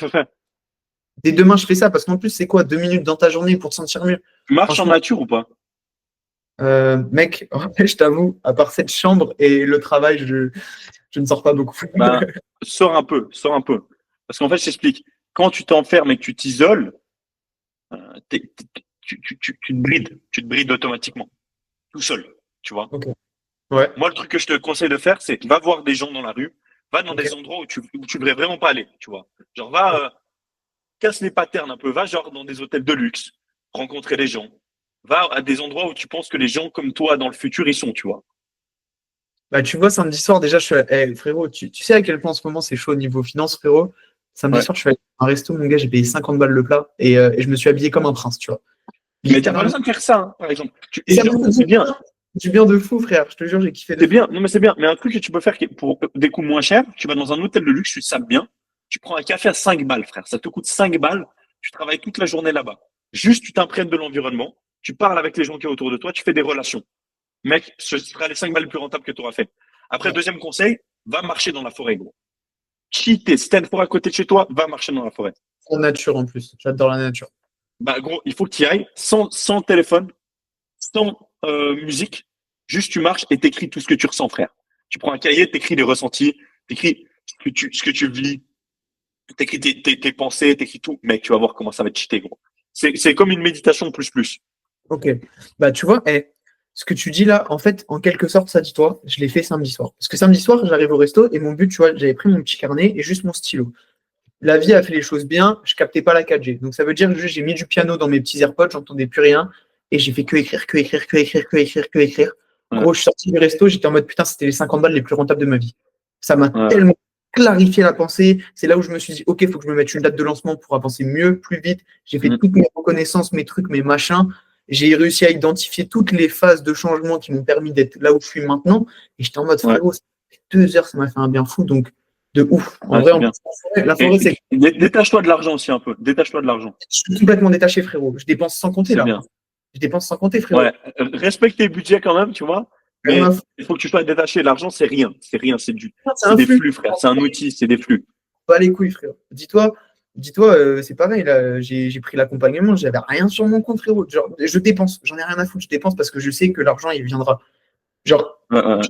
dès demain, je fais ça, parce qu'en plus, c'est quoi, 2 minutes dans ta journée pour te sentir mieux? Tu marches en Franchement, nature ou pas? mec, je t'avoue, à part cette chambre et le travail, je ne sors pas beaucoup. Ben, sors un peu. Parce qu'en fait, je t'explique. Quand tu t'enfermes et que tu t'isoles, tu te brides automatiquement, tout seul, tu vois. Ok. Ouais. Moi, le truc que je te conseille de faire, c'est va voir des gens dans la rue, va dans Ok. des endroits où tu devrais vraiment pas aller, tu vois. Genre, va, casse les patterns un peu, va genre dans des hôtels de luxe, rencontrer des gens, Va à des endroits où tu penses que les gens comme toi dans le futur, ils sont, tu vois. Bah, tu vois, samedi soir, déjà, frérot, tu sais à quel point en ce moment c'est chaud au niveau finance, frérot. Samedi Ouais. soir, je suis allé à un resto, mon gars, j'ai payé 50 balles le plat et je me suis habillé comme un prince, tu vois. Mais t'as pas Littéralement. besoin de faire ça, hein, par exemple. Et Et ça m'a genre, fait c'est bien. du bien de fou, frère. Je te jure, j'ai kiffé de C'est fou. bien. Non, mais c'est bien. Mais un truc que tu peux faire pour des coûts moins chers, tu vas dans un hôtel de luxe, tu sapes bien. Tu prends un café à 5 balles, frère. Ça te coûte 5 balles. Tu travailles toute la journée là-bas. Juste, tu t'imprègnes de l'environnement. Tu parles avec les gens qui sont autour de toi. Tu fais des relations. Mec, ce sera les 5 balles les plus rentables que tu auras fait. Après, Ouais. deuxième conseil, va marcher dans la forêt, gros. Cheater. Si t'as une forêt à côté de chez toi, va marcher dans la forêt. La nature en plus. J'adore la nature. Bah, gros, il faut que tu y ailles sans téléphone, sans musique. Juste, tu marches et t'écris tout ce que tu ressens, frère. Tu prends un cahier, t'écris les ressentis, t'écris ce que tu vis, t'écris tes pensées, t'écris tout. Mec, tu vas voir comment ça va te cheater, gros. C'est comme une méditation plus plus. Ok. Bah, tu vois, ce que tu dis là, en fait, en quelque sorte, ça dis-toi, je l'ai fait samedi soir. Parce que samedi soir, j'arrive au resto et mon but, tu vois, j'avais pris mon petit carnet et juste mon stylo. La vie a fait les choses bien, je captais pas la 4G. Donc ça veut dire que j'ai mis du piano dans mes petits AirPods, j'entendais plus rien. Et j'ai fait que écrire, que écrire, que écrire, que écrire, que écrire. Ouais, Gros, je suis sorti du resto, j'étais en mode putain, c'était les 50 balles les plus rentables de ma vie. Ça m'a ouais, tellement clarifié la pensée. C'est là où je me suis dit, ok, il faut que je me mette une date de lancement pour avancer mieux, plus vite. J'ai fait mm, toutes mes reconnaissances, mes trucs, mes machins. J'ai réussi à identifier toutes les phases de changement qui m'ont permis d'être là où je suis maintenant. Et j'étais en mode ouais, frérot, ça fait 2 heures, ça m'a fait un bien fou. Donc, de ouf. En ouais, vrai, c'est en plus, bien. la forêt, Et c'est détache-toi de l'argent aussi un peu. Détache-toi de l'argent. je suis complètement détaché, frérot. Je dépense sans compter, C'est là. bien. Je dépense sans compter, Ouais. frérot. Respecte tes budgets quand même, tu vois. Rien à Mais foutre. il faut que tu sois détaché. L'argent, c'est rien. C'est rien. C'est C'est un des flux. flux, frère. C'est un outil. C'est des flux. Pas les couilles, frérot. Dis-toi, c'est pareil, là. J'ai pris l'accompagnement, j'avais rien sur mon compte, frérot. Genre, je dépense. J'en ai rien à foutre. Je dépense parce que je sais que l'argent, il viendra. Genre, Ouais, ouais, ouais.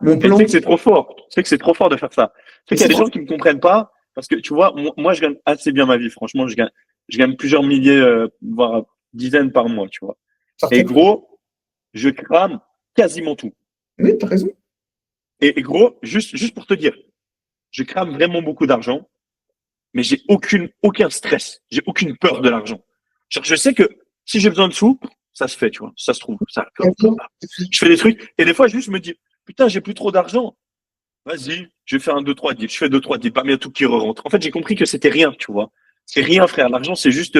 mon Et tu sais que plan, c'est trop fort. Tu sais que c'est trop fort de faire ça. Tu sais mais qu'il y a c'est des trop. gens qui me comprennent pas parce que tu vois, moi, je gagne assez bien ma vie. Franchement, je gagne plusieurs milliers, voire dizaines par mois, tu vois. Et Parfait, frérot. gros, je crame quasiment tout. Oui, t'as raison. Et gros, juste pour te dire, je crame vraiment beaucoup d'argent, mais j'ai aucun stress. J'ai aucune peur de l'argent. Genre, je sais que si j'ai besoin de sous, ça se fait, tu vois. Ça se trouve. Je fais des trucs. Et des fois, juste, je me dis, putain, j'ai plus trop d'argent. Vas-y, je vais faire un 2-3 deals. Je fais 2-3 deals, pas bien tout qui re-rentre. En fait, j'ai compris que c'était rien, tu vois. C'est rien, frère. L'argent, c'est juste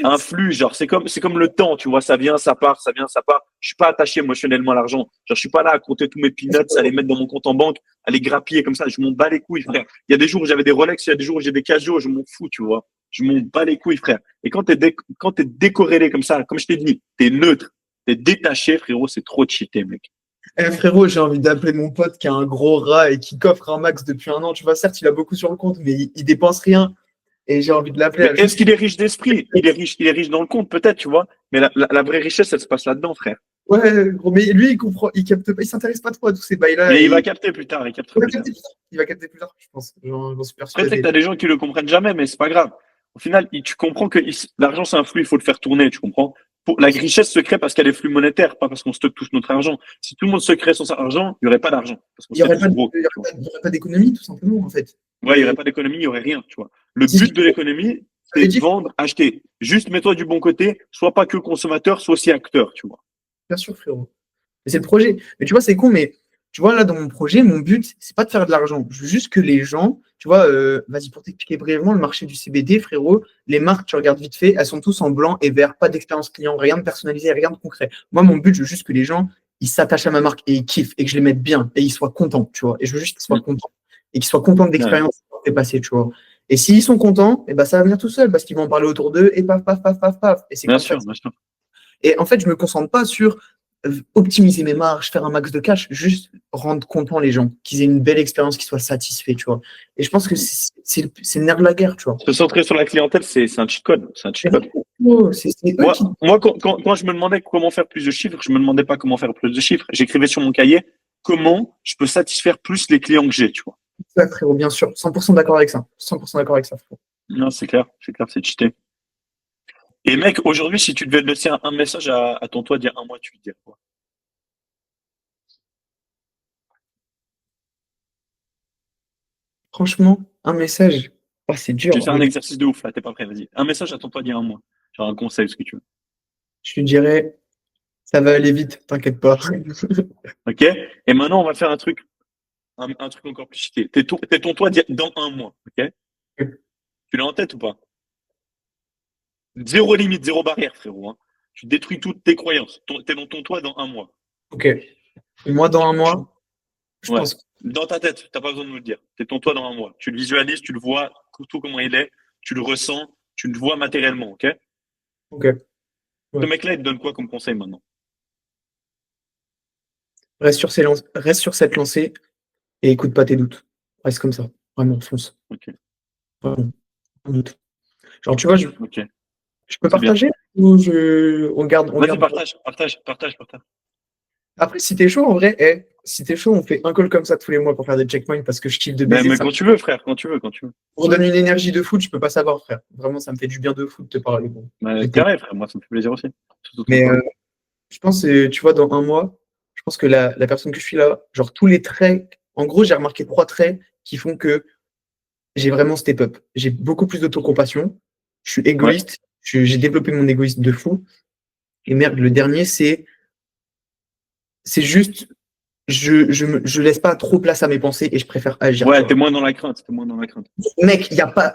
un flux. Genre, c'est comme le temps, tu vois. Ça vient, ça part, ça vient, ça part. Je suis pas attaché émotionnellement à l'argent. Genre, je suis pas là à compter tous mes peanuts, à les mettre dans mon compte en banque, à les grappiller comme ça. Je m'en bats les couilles, frère. Il y a des jours où j'avais des Rolex, il y a des jours où j'ai des Casio, je m'en fous, tu vois. Je m'en bats les couilles, frère. Et quand t'es décorrélé comme ça, comme je t'ai dit, t'es neutre, t'es détaché, frérot, c'est trop cheaté, mec. Frérot, j'ai envie d'appeler mon pote qui a un gros rat et qui coffre un max depuis un an. Tu vois, certes, il a beaucoup sur le compte, mais il dépense rien. Et j'ai envie de l'appeler Mais à est-ce juste. qu'il est riche d'esprit? Il est riche dans le compte, peut-être, tu vois. Mais la vraie richesse, elle se passe là-dedans, frère. Ouais, gros, mais lui, il comprend, il capte pas, il s'intéresse pas trop à tous ces bails-là Mais il va et capter plus tard, il il captera va plus tard. capter plus tard. Il va capter plus tard, je pense. J'en suis Après, tu sais que persuadé. t'as des gens qui le comprennent jamais, mais c'est pas grave. Au final, tu comprends que l'argent, c'est un flux, il faut le faire tourner, tu comprends? La richesse se crée parce qu'il y a des flux monétaires, pas parce qu'on stocke tous notre argent. Si tout le monde se crée son argent, il n'y aurait pas d'argent, parce qu'on Il n'y serait aurait tous pas, gros, tu vois. il y aurait pas d'économie, tout simplement, en fait. Ouais, il n'y aurait Et pas d'économie, il n'y aurait rien, tu vois. Le c'est ce but qu'il de l'économie, c'est avait dit, vendre, acheter. Juste mets-toi du bon côté, sois pas que consommateur, sois aussi acteur, tu vois. bien sûr, frérot. Mais c'est le projet. Mais tu vois, c'est con, mais tu vois, là, dans mon projet, mon but, c'est pas de faire de l'argent. Je veux juste que les gens, tu vois, vas-y, pour t'expliquer brièvement, le marché du CBD, frérot, les marques, tu regardes vite fait, elles sont tous en blanc et vert, pas d'expérience client, rien de personnalisé, rien de concret. Moi, mon but, je veux juste que les gens, ils s'attachent à ma marque et ils kiffent et que je les mette bien et ils soient contents, tu vois. Et je veux juste qu'ils soient Mm. contents et qu'ils soient contents de Ouais, l'expérience qu'ils ont passée, tu vois. Et s'ils sont contents, et ben, ça va venir tout seul parce qu'ils vont en parler autour d'eux et paf, paf, paf, paf, paf. Et c'est bien comme ça. sûr, bien sûr. Et en fait, je me concentre pas sur optimiser mes marges, faire un max de cash, juste rendre content les gens, qu'ils aient une belle expérience, qu'ils soient satisfaits, tu vois. Et je pense que c'est le nerf de la guerre, tu vois. Se centrer sur la clientèle, c'est un cheat code. C'est un cheat code. C'est eux qui. Moi quand je me demandais comment faire plus de chiffres, je me demandais pas comment faire plus de chiffres. J'écrivais sur mon cahier comment je peux satisfaire plus les clients que j'ai, tu vois. Ouais, frérot, bien sûr. 100% d'accord avec ça. 100% d'accord avec ça, frérot. Non, c'est clair, c'est cheaté. Et mec, aujourd'hui, si tu devais laisser un message à ton toi d'il y a un mois, tu lui dirais quoi? Franchement, un message. Ah, c'est Je vais dur. faire un exercice de ouf là, t'es pas prêt, vas-y. Un message à ton toi d'il y a un mois. Genre un conseil, ce que tu veux. Je lui dirais, ça va aller vite, t'inquiète pas. Ok? Et maintenant, on va faire un truc encore plus cheaté. T'es ton toi dans un mois. Ok? Tu l'as en tête ou pas? Zéro limite, zéro barrière, frérot. Hein. Tu détruis toutes tes croyances. T'es dans ton toi dans un mois. Ok. Et moi, dans un mois, je Ouais. pense. Dans ta tête, t'as pas besoin de nous le dire. T'es ton toi dans un mois. Tu le visualises, tu le vois, tout comment il est, tu le ressens, tu le vois matériellement, ok? Ok. Ce Ouais. mec-là, il te donne quoi comme conseil maintenant? Reste sur cette lancée et écoute pas tes doutes. Reste comme ça. Vraiment, fonce. Ok, Vraiment, pas de doute. Genre, tu vois, ok, je peux c'est bien. partager ou on Vas-y, garde. partage. Après, si t'es chaud, en vrai, si t'es chaud, on fait un call comme ça tous les mois pour faire des checkpoints parce que je kiffe de baiser. Mais Ça quand tu veux, frère, quand tu veux, quand tu veux. me redonne une énergie de foot, je peux pas savoir, frère. Vraiment, ça me fait du bien de foot de te parler. Bon. Carré, frère, moi, ça me fait plaisir aussi. Surtout ton Mais toi. je pense, tu vois, dans un mois, je pense que la personne que je suis là, genre tous les traits, en gros, j'ai remarqué 3 traits qui font que j'ai vraiment step up. J'ai beaucoup plus d'autocompassion. Je suis Ouais, égoïste. J'ai développé mon égoïsme de fou. Et merde, le dernier, c'est juste, je laisse pas trop place à mes pensées et je préfère agir, tu ouais, t'es vois. moins dans la crainte, t'es moins dans la crainte. Mec, il y a pas,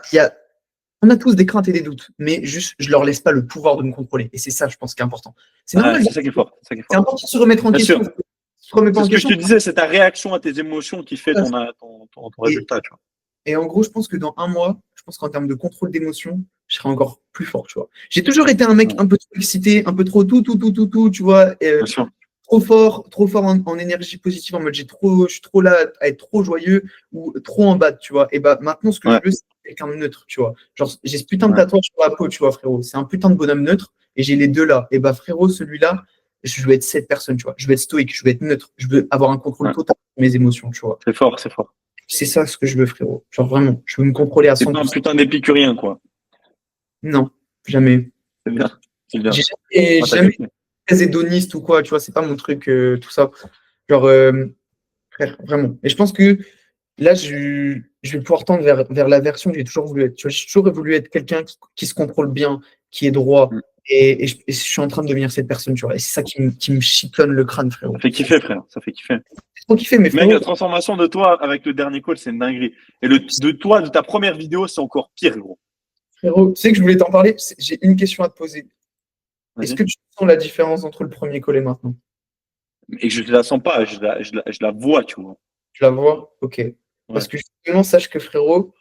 on a tous des craintes et des doutes, mais juste, je leur laisse pas le pouvoir de me contrôler. Et c'est ça, je pense, qui est important. C'est Ah, normal. c'est ça qui est fort, c'est ça qui est C'est fort. important de se remettre en Bien question. sûr. Si tu te remets pas C'est en ce que je question. te disais, c'est ta réaction à tes émotions qui fait ton Et, résultat, tu vois. et en gros, je pense que dans un mois, je pense qu'en termes de contrôle d'émotion, je serai encore plus fort, tu vois. J'ai toujours été un mec Ouais, un peu trop excité, un peu trop tout, tu vois. bien sûr. Trop fort en énergie positive, en mode je suis trop là à être trop joyeux ou trop en bas, tu vois. Et bah maintenant, ce que je Ouais, veux, c'est quelqu'un de neutre, tu vois. Genre, j'ai ce putain de ouais, tatouage sur la peau, tu vois, frérot. C'est un putain de bonhomme neutre et j'ai les deux là. Et bah, frérot, celui-là, je veux être cette personne, tu vois. Je veux être stoïque, je veux être neutre, je veux avoir un contrôle ouais. total de mes émotions, tu vois. C'est fort, c'est fort. C'est ça ce que je veux, frérot. Genre vraiment, je veux me contrôler à T'es pas un 100%. putain d'épicurien, quoi. Non, jamais. C'est bien, c'est bien. J'ai Ah, jamais t'inquiète. été très hédoniste ou quoi, tu vois, c'est pas mon truc, tout ça. Genre, frère, vraiment. Et je pense que là, je vais pouvoir tendre vers la version que j'ai toujours voulu être. Tu vois, j'ai toujours voulu être quelqu'un qui se contrôle bien, qui est droit. Mm. Et je suis en train de devenir cette personne, tu vois. Et c'est ça qui me chiffonne le crâne, Ça frérot. fait kiffer, frère, ça fait kiffer. C'est trop kiffé, mais Mec, la frérot, transformation de toi avec le dernier call, c'est une dinguerie. Et de toi, de ta première vidéo, c'est encore pire, gros. frérot, tu sais que je voulais t'en parler. J'ai une question à te poser. Est-ce Vas-y. que tu sens la différence entre le premier call et maintenant? Et que je la sens pas, je la vois, tu vois. Tu la vois? Ok. Parce Ouais. que justement, sache que frérot,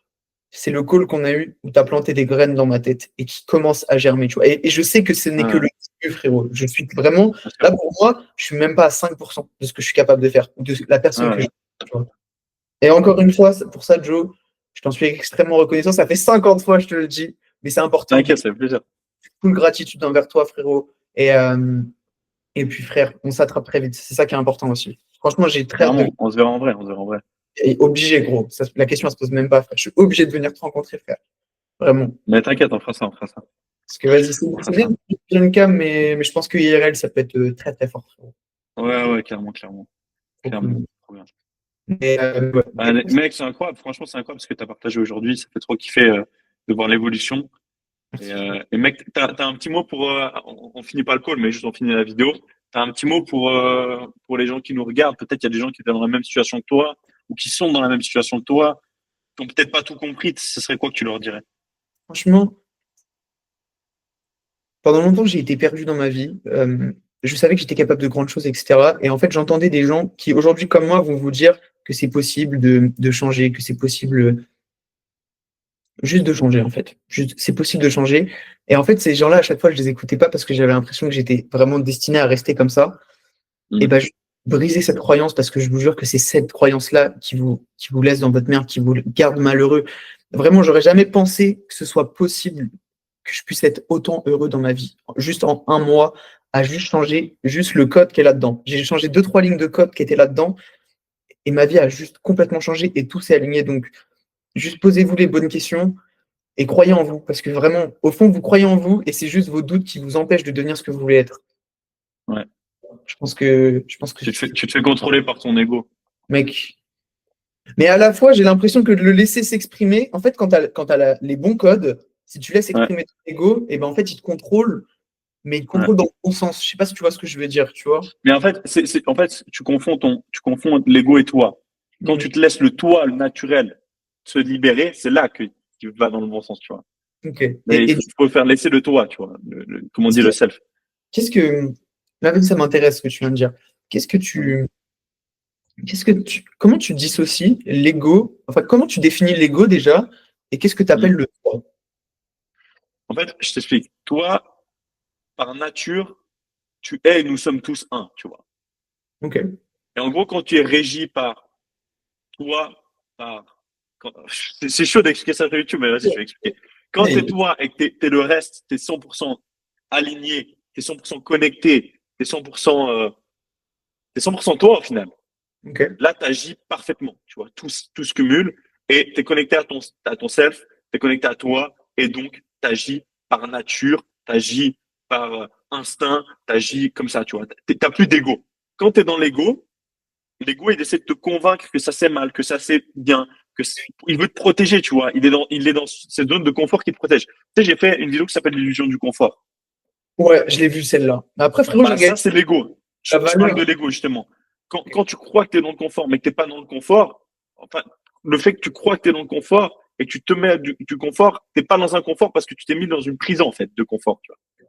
c'est le call qu'on a eu où tu as planté des graines dans ma tête et qui commencent à germer, tu vois. Et je sais que ce n'est que Ouais, le début, frérot. Je suis vraiment, bien sûr. là pour moi, je suis même pas à 5% de ce que je suis capable de faire, ou de la personne que je Ouais. suis, tu vois. Et encore une fois, pour ça, Joe, je t'en suis extrêmement reconnaissant. Ça fait 50 fois, je te le dis, mais c'est important T'inquiète, ça d'exprimer fait plaisir. full gratitude envers toi, frérot. Et puis, frère, on s'attrape très vite. C'est ça qui est important aussi. Franchement, j'ai très hâte de. Clairement, on se verra en vrai, on se verra en vrai. Et obligé, gros. La question, elle se pose même pas, frère. Je suis obligé de venir te rencontrer, frère. Vraiment. Mais t'inquiète, on fera ça, on fera ça. Parce que vas-y, On fera c'est bien ça. de faire une cam, mais je pense que IRL, ça peut être très très fort, frérot. Ouais, clairement, clairement. Trop Clairement. cool. Trop bien. Mais, ouais. Bah, mec, c'est incroyable. Franchement, c'est incroyable ce que tu as partagé aujourd'hui. Ça fait trop kiffer de voir l'évolution. Merci, frérot. Et mec, t'as un petit mot pour. On finit pas le call, mais juste on finit la vidéo. T'as un petit mot pour les gens qui nous regardent. Peut-être qu'il y a des gens qui étaient dans la même situation que toi ou qui sont dans la même situation que toi, qui n'ont peut-être pas tout compris. Ce serait quoi que tu leur dirais? Franchement, pendant longtemps, j'ai été perdu dans ma vie. Je savais que j'étais capable de grandes choses, etc. Et en fait, j'entendais des gens qui, aujourd'hui, comme moi, vont vous dire que c'est possible de changer, que c'est possible juste de changer, en fait. Juste, c'est possible de changer. Et en fait, ces gens-là, à chaque fois, je les écoutais pas parce que j'avais l'impression que j'étais vraiment destiné à rester comme ça. Et Mhm. ben, briser cette croyance parce que je vous jure que c'est cette croyance-là qui vous laisse dans votre merde, qui vous garde malheureux. Vraiment, j'aurais jamais pensé que ce soit possible que je puisse être autant heureux dans ma vie. Juste en un mois, à juste changer juste le code qui est là-dedans. J'ai changé 2, 3 lignes de code qui étaient là-dedans et ma vie a juste complètement changé et tout s'est aligné. Donc, juste posez-vous les bonnes questions et croyez en vous parce que vraiment, au fond, vous croyez en vous et c'est juste vos doutes qui vous empêchent de devenir ce que vous voulez être. Ouais. Je pense que, Tu te fais contrôler par ton ego. mec. Mais à la fois, j'ai l'impression que de le laisser s'exprimer, en fait, quand tu as, les bons codes, si tu laisses Ouais. exprimer ton ego, et ben en fait, il te contrôle mais il te Ouais. contrôle dans le bon sens. Je sais pas si tu vois ce que je veux dire, tu vois. Mais en fait, en fait, tu confonds l'ego et toi. Quand Mhm. tu te laisses le toi, le naturel, se libérer, c'est là que tu vas dans le bon sens, tu vois. Ok. Mais faut faire laisser le toi, tu vois. Comme on dit, le self. Qu'est-ce que, là, ça m'intéresse ce que tu viens de dire. Qu'est-ce que Mhm. tu, comment tu dissocies l'ego, enfin, comment tu définis l'ego déjà, et qu'est-ce que tu appelles Mhm. le toi? En fait, je t'explique. Toi, par nature, tu es et nous sommes tous un, tu vois. Ok. Et en gros, quand tu es régi par toi, par... C'est chaud d'expliquer ça sur YouTube, mais vas-y, je vais expliquer. Quand tu es Mais- toi et que tu es le reste, tu es 100% aligné, tu es 100% connecté, tu es 100%, t'es 100% toi au final. ok. Là, tu agis parfaitement, tu vois. Tout se cumule et tu es connecté à ton self, tu es connecté à toi et donc tu agis par nature, tu agis par instinct, tu agis comme ça, tu vois. Tu n'as plus d'ego. Quand tu es dans l'ego, il essaie de te convaincre que ça c'est mal, que ça c'est bien, il veut te protéger, tu vois. Il est dans cette zone de confort qui te protège. Tu sais, j'ai fait une vidéo qui s'appelle l'illusion du confort. Ouais, je l'ai vu celle-là. Mais après, frérot, j'ai Bah, gagné ça, c'est l'ego. la Je parle de valeur. l'ego, justement. Quand tu crois que tu es dans le confort, mais que tu n'es pas dans le confort, enfin, le fait que tu crois que tu es dans le confort et que tu te mets du confort, tu n'es pas dans un confort parce que tu t'es mis dans une prison, en fait, de confort. Tu vois.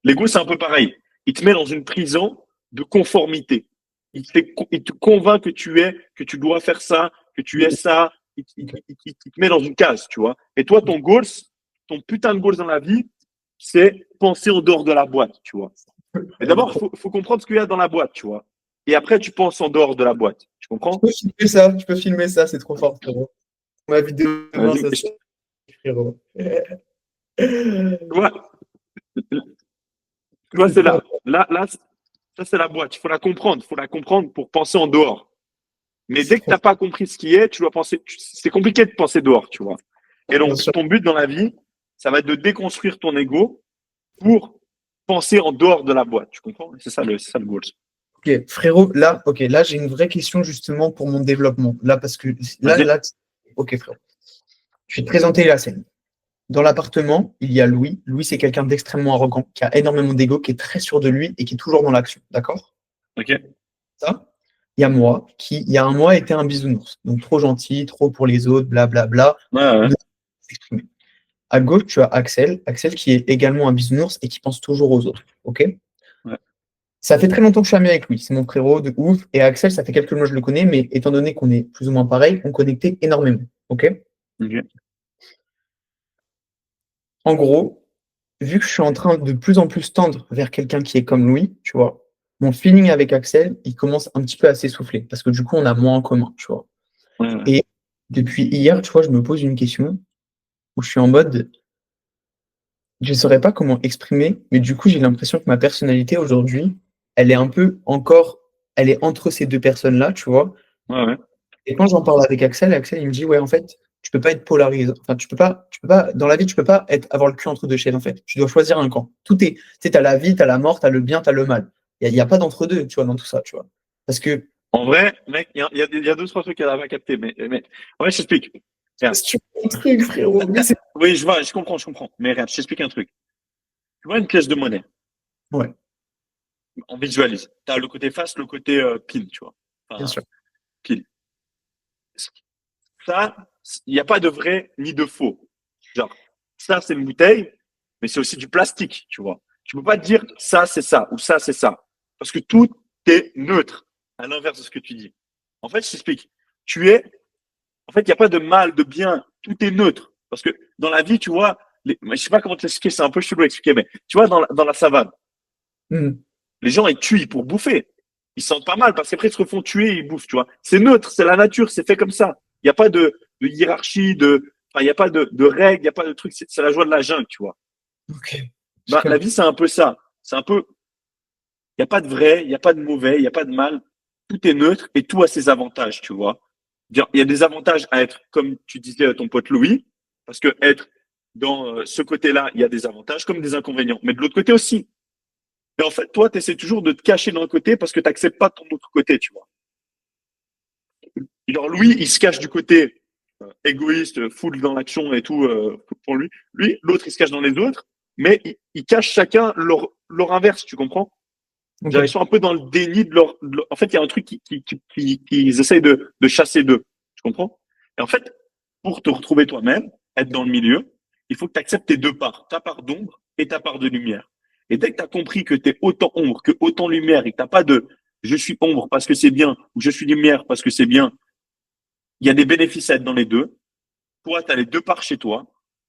L'ego, c'est un peu pareil. Il te met dans une prison de conformité. Il te convainc que tu dois faire ça, que tu es ça. Il te met dans une case, tu vois. Et toi, ton putain de goals dans la vie, c'est penser en dehors de la boîte, tu vois. Mais d'abord, faut comprendre ce qu'il y a dans la boîte, tu vois. Et après, tu penses en dehors de la boîte. Tu comprends? Tu peux filmer ça, c'est trop fort, frérot. Ma vidéo demain, Vas-y. ça se frérot. Tu vois, c'est là. Là, ça, c'est la boîte. Il faut la comprendre. Il faut la comprendre pour penser en dehors. Mais C'est dès que tu trop n'as pas compris ce qui est, tu dois penser. C'est compliqué de penser dehors, tu vois. Et bien donc, sûr. ton but dans la vie, ça va être de déconstruire ton ego pour penser en dehors de la boîte. Tu comprends? C'est ça le goal. Ok, frérot, là, ok, là, j'ai une vraie question justement pour mon développement. Là, parce que Vas-y. ok, frérot. Je vais te présenter la scène. Dans l'appartement, il y a Louis. Louis, c'est quelqu'un d'extrêmement arrogant, qui a énormément d'ego, qui est très sûr de lui et qui est toujours dans l'action. D'accord? OK. Ça. Il y a moi, qui, il y a un mois, était un bisounours. Donc, trop gentil, trop pour les autres, blablabla. Ouais, ouais. Ne pas s'exprimer. À gauche, tu as Axel. Axel, qui est également un bisounours et qui pense toujours aux autres. Ok? Ouais. Ça fait très longtemps que je suis ami avec lui. C'est mon frérot de ouf. Et Axel, ça fait quelques mois que je le connais, mais étant donné qu'on est plus ou moins pareil, on connectait énormément. Ok? OK. En gros, vu que je suis en train de plus en plus tendre vers quelqu'un qui est comme Louis, tu vois, mon feeling avec Axel, il commence un petit peu à s'essouffler parce que du coup, on a moins en commun, tu vois. Ouais, ouais. Et depuis hier, tu vois, je me pose une question où je suis en mode, je ne saurais pas comment exprimer, mais du coup, j'ai l'impression que ma personnalité aujourd'hui, elle est un peu encore, elle est entre ces deux personnes-là, tu vois. Ouais, ouais. Et quand j'en parle avec Axel, Axel, il me dit, ouais, en fait, tu peux pas être polarisé. Enfin, tu peux pas, dans la vie, tu peux pas avoir le cul entre deux chaises, en fait. Tu dois choisir un camp. Tout est, tu sais, t'as la vie, t'as la mort, t'as le bien, t'as le mal. Il y a pas d'entre-deux, tu vois, dans tout ça, tu vois. Parce que, En vrai, mec, il y a deux, trois trucs qu'elle n'a pas capté. Mais, en vrai, je t'explique. Regarde. c'est un truc, frérot. Mais c'est, Oui, je comprends. Mais regarde, je t'explique un truc. Tu vois une pièce de monnaie, ouais, on visualise. Tu as le côté face, le côté pile, tu vois. bien Enfin, sûr. pile. Ça, il n'y a pas de vrai ni de faux. Genre, ça, c'est une bouteille, mais c'est aussi du plastique, tu vois. Tu peux pas dire ça, c'est ça, ou ça, c'est ça. Parce que tout est neutre, à l'inverse de ce que tu dis. En fait, je t'explique. En fait, il n'y a pas de mal, de bien. Tout est neutre. Parce que dans la vie, tu vois, je sais pas comment t'expliquer, c'est un peu chelou à expliquer, mais tu vois, dans la savane, Mhm. les gens, ils tuent pour bouffer. Ils se sentent pas mal parce qu'après, ils se refont tuer et ils bouffent, tu vois. C'est neutre, c'est la nature, c'est fait comme ça. Il n'y a pas de hiérarchie, enfin, il n'y a pas de règles, il n'y a pas de trucs. C'est la joie de la jungle, tu vois. Ok. Je Ben, la capte. vie, c'est un peu ça. C'est un peu, il n'y a pas de vrai, il n'y a pas de mauvais, il n'y a pas de mal. Tout est neutre et tout a ses avantages, tu vois. Il y a des avantages à être, comme tu disais à ton pote Louis, parce que être dans ce côté-là, il y a des avantages comme des inconvénients. Mais de l'autre côté aussi. Mais en fait, toi, tu essaies toujours de te cacher d'un côté parce que tu n'acceptes pas ton autre côté, tu vois. Genre, Louis, il se cache du côté égoïste, full dans l'action et tout pour lui. Lui, l'autre, il se cache dans les autres, mais ils cachent chacun leur inverse, tu comprends? Ok. Genre, ils sont un peu dans le déni de En fait, il y a un truc qu'ils essayent de chasser d'eux. Tu comprends? Et en fait, pour te retrouver toi-même, être dans le milieu, il faut que tu acceptes tes deux parts, ta part d'ombre et ta part de lumière. Et dès que tu as compris que tu es autant ombre que autant lumière et que tu n'as pas de je suis ombre parce que c'est bien ou je suis lumière parce que c'est bien, il y a des bénéfices à être dans les deux. Toi, tu as les deux parts chez toi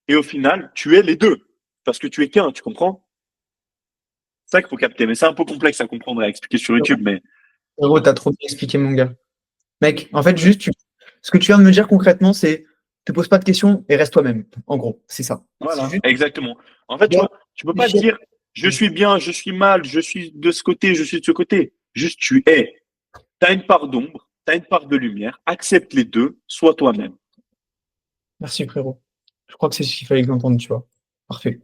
et au final, tu es les deux parce que tu es qu'un, tu comprends? C'est ça qu'il faut capter. Mais c'est un peu complexe à comprendre et à expliquer sur YouTube, mais Frérot, t'as trop bien expliqué, mon gars. Mec, en fait, juste, ce que tu viens de me dire concrètement, c'est te pose pas de questions et reste toi-même. En gros, c'est ça. C'est voilà, juste, exactement. En fait, tu dois vois, tu peux pas réfléchir. dire je suis bien, je suis mal, je suis de ce côté, je suis de ce côté. Juste tu es. Tu as une part d'ombre, tu as une part de lumière, accepte les deux, sois toi-même. Merci, frérot. Je crois que c'est ce qu'il fallait que j'entende, tu vois. Parfait.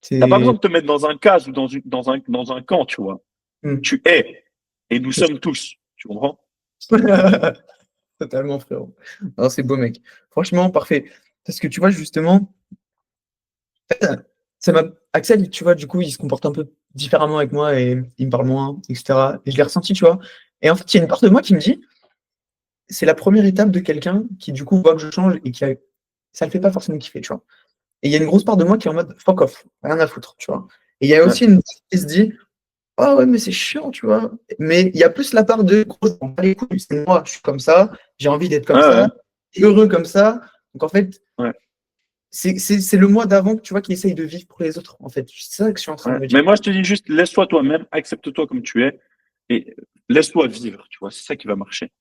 T'as pas besoin C'est. de te mettre dans un cas ou dans un camp, tu vois. Hmm. Tu es. Et nous sommes tous. Tu comprends? Totalement, frérot. Alors, c'est beau, mec. Franchement, parfait. Parce que tu vois, justement, ça m'a. Axel, tu vois, du coup, il se comporte un peu différemment avec moi et il me parle moins, etc. Et je l'ai ressenti, tu vois. Et en fait, il y a une part de moi qui me dit, c'est la première étape de quelqu'un qui, du coup, voit que je change et ça le fait pas forcément kiffer, tu vois. Et il y a une grosse part de moi qui est en mode fuck off, rien à foutre, tu vois. Et il y a Ouais. aussi une part qui se dit, oh ouais, mais c'est chiant, tu vois. Mais il y a plus la part de, gros, je m'en bats les couilles, c'est moi, je suis comme ça, j'ai envie d'être Ouais, comme ouais, ça, heureux comme ça. Donc en fait, ouais, c'est le moi d'avant, tu vois, qui essaye de vivre pour les autres, en fait. C'est ça que je suis en train de ouais. me dire. Mais moi, je te dis juste, laisse-toi toi-même, accepte-toi comme tu es et laisse-toi vivre, tu vois. C'est ça qui va marcher.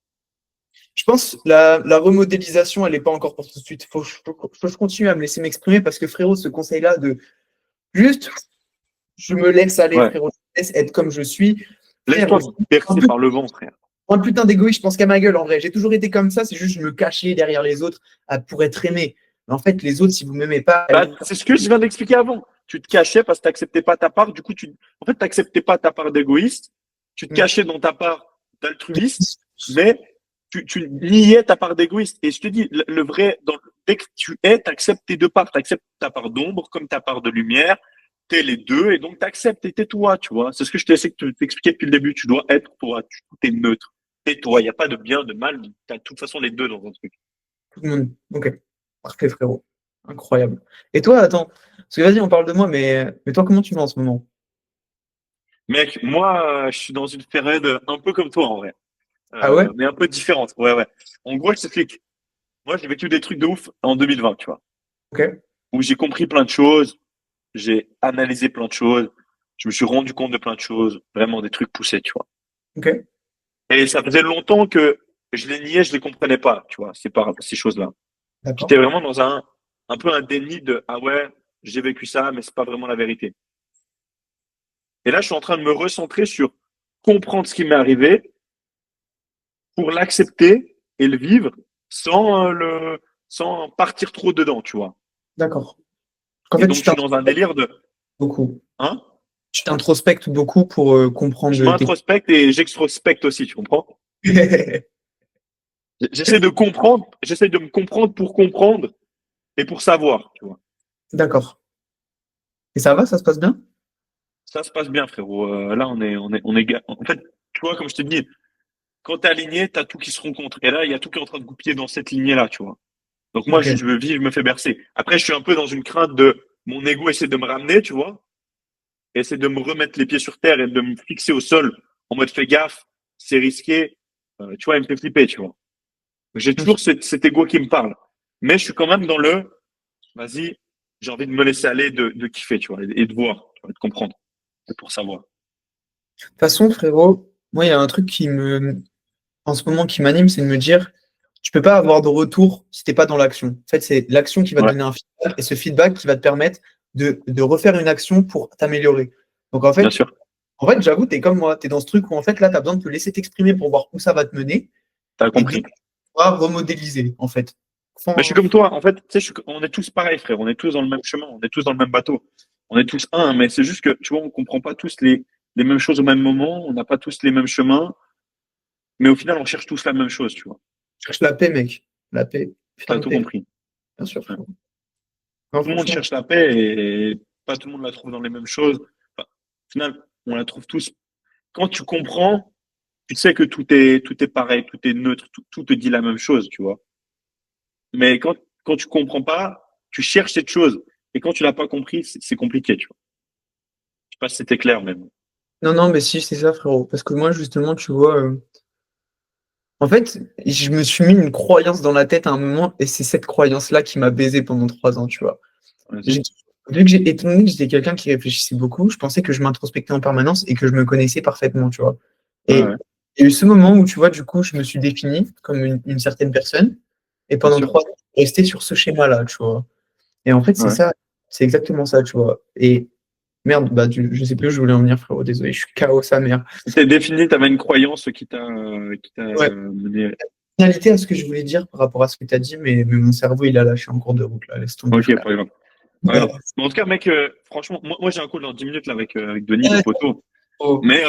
Je pense la remodélisation, elle n'est pas encore pour tout de suite. Faut que je continue à me laisser m'exprimer parce que frérot, ce conseil-là de juste, je me laisse aller, Ouais. frérot, je me laisse être comme je suis. Frère, Laisse-toi bercer par le vent, frère. un putain d'égoïste, je pense qu'à ma gueule, en vrai. J'ai toujours été comme ça, c'est juste je me cachais derrière les autres pour être aimé. Mais en fait, les autres, si vous m'aimez pas, Bah, c'est ce que je viens d'expliquer avant. Tu te cachais parce que tu n'acceptais pas ta part. Du coup, en fait, tu n'acceptais pas ta part d'égoïste. Tu te cachais dans ta part d'altruiste, mais tu niais ta part d'égoïste. Et je te dis, le vrai, dès que tu es, tu acceptes tes deux parts. Tu acceptes ta part d'ombre comme ta part de lumière. Tu es les deux et donc tu acceptes et t'es toi, tu vois. C'est ce que je t'essaie de t'expliquer depuis le début. Tu dois être toi. Tu es neutre. T'es toi. Il n'y a pas de bien, de mal. Tu as de toute façon les deux dans un truc. tout le monde. Ok, parfait, frérot. Incroyable. Et toi, attends, parce que vas-y, on parle de moi, mais toi, comment tu vas en ce moment? Mec, moi, je suis dans une période un peu comme toi en vrai. Ah ouais? Mais un peu différente. Ouais, ouais. En gros, je t'explique. Moi, j'ai vécu des trucs de ouf en 2020, tu vois, Ok, où j'ai compris plein de choses, j'ai analysé plein de choses, je me suis rendu compte de plein de choses, vraiment des trucs poussés, tu vois. ok, Et ça faisait longtemps que je les niais, je les comprenais pas, tu vois, ces choses-là. d'accord. J'étais vraiment dans un peu un déni de, ah ouais, j'ai vécu ça, mais c'est pas vraiment la vérité. Et là, je suis en train de me recentrer sur comprendre ce qui m'est arrivé pour l'accepter et le vivre sans sans partir trop dedans, tu vois. D'accord. En Et fait, donc, je suis dans un délire de, beaucoup. hein, Tu t'introspectes beaucoup pour je comprendre tes. m'introspecte et j'extrospecte aussi, tu comprends? J'essaie de me comprendre pour comprendre et pour savoir, tu vois. D'accord. Et ça va, ça se passe bien? Ça se passe bien, frérot. Là, en fait, tu vois, comme je te dis, quand t'es aligné, t'as tout qui se rencontre. Et là, il y a tout qui est en train de goupiller dans cette lignée-là, tu vois. Donc moi, Ok. juste, je veux vivre, je me fais bercer. Après, je suis un peu dans une crainte de mon ego essaie de me ramener, tu vois, et essaie de me remettre les pieds sur terre et de me fixer au sol en mode fais gaffe, c'est risqué. Tu vois, il me fait flipper, tu vois. J'ai toujours cet ego qui me parle. Mais je suis quand même dans vas-y, j'ai envie de me laisser aller, de kiffer, tu vois, et de voir, tu vois, et de comprendre, et pour savoir. De toute façon, frérot, moi, il y a un truc en ce moment, qui m'anime, c'est de me dire, tu peux pas avoir de retour si t'es pas dans l'action. En fait, c'est l'action qui va te Ouais, donner un feedback et ce feedback qui va te permettre de refaire une action pour t'améliorer. Donc, bien sûr. en fait, j'avoue, t'es comme moi, t'es dans ce truc où, en fait, là, t'as besoin de te laisser t'exprimer pour voir où ça va te mener T'as et de compris. pouvoir remodéliser, en fait. Mais je suis comme toi. En fait, tu sais, on est tous pareils, frère. On est tous dans le même chemin. On est tous dans le même bateau. On est tous un, mais c'est juste que, tu vois, on comprend pas tous les mêmes choses au même moment. On n'a pas tous les mêmes chemins. Mais au final, on cherche tous la même chose, tu vois. Cherche la paix, mec. La paix. Putain T'as de tout paix. compris. Bien sûr, Ouais. frérot. Non, Tout le monde franchement. cherche la paix et pas tout le monde la trouve dans les mêmes choses. Enfin, final, on la trouve tous. Quand tu comprends, tu sais que tout est pareil, tout est neutre, tout te dit la même chose, tu vois. Mais quand tu comprends pas, tu cherches cette chose. Et quand tu l'as pas compris, c'est compliqué, tu vois. Je sais pas si c'était clair, même. Non, non, mais si, c'est ça, frérot. Parce que moi, justement, tu vois, en fait, je me suis mis une croyance dans la tête à un moment, et c'est cette croyance-là qui m'a baisé pendant 3 ans, tu vois. Vas-y. J'ai- Vu que étant donné que j'étais quelqu'un qui réfléchissait beaucoup, je pensais que je m'introspectais en permanence et que je me connaissais parfaitement, tu vois. Ouais, Et ouais, il y a eu ce moment où, tu vois, du coup, je me suis défini comme une certaine personne, et bien pendant sûr. 3 ans, je suis resté sur ce schéma-là, tu vois. Et en fait, c'est Ouais. ça, c'est exactement ça, tu vois. Et merde, bah, je sais plus où je voulais en venir, frérot, désolé, je suis KO sa mère. C'était défini, tu avais une croyance qui t'a Ouais, mené. finalité à ce que je voulais dire par rapport à ce que tu as dit, mais mon cerveau, il a lâché en cours de route, là, laisse tomber, Ok, frère. pas grave. Pas Ouais. grave. Mais en tout cas, mec, franchement, moi j'ai un call dans 10 minutes là, avec Denis, le poteau. Oh. Mais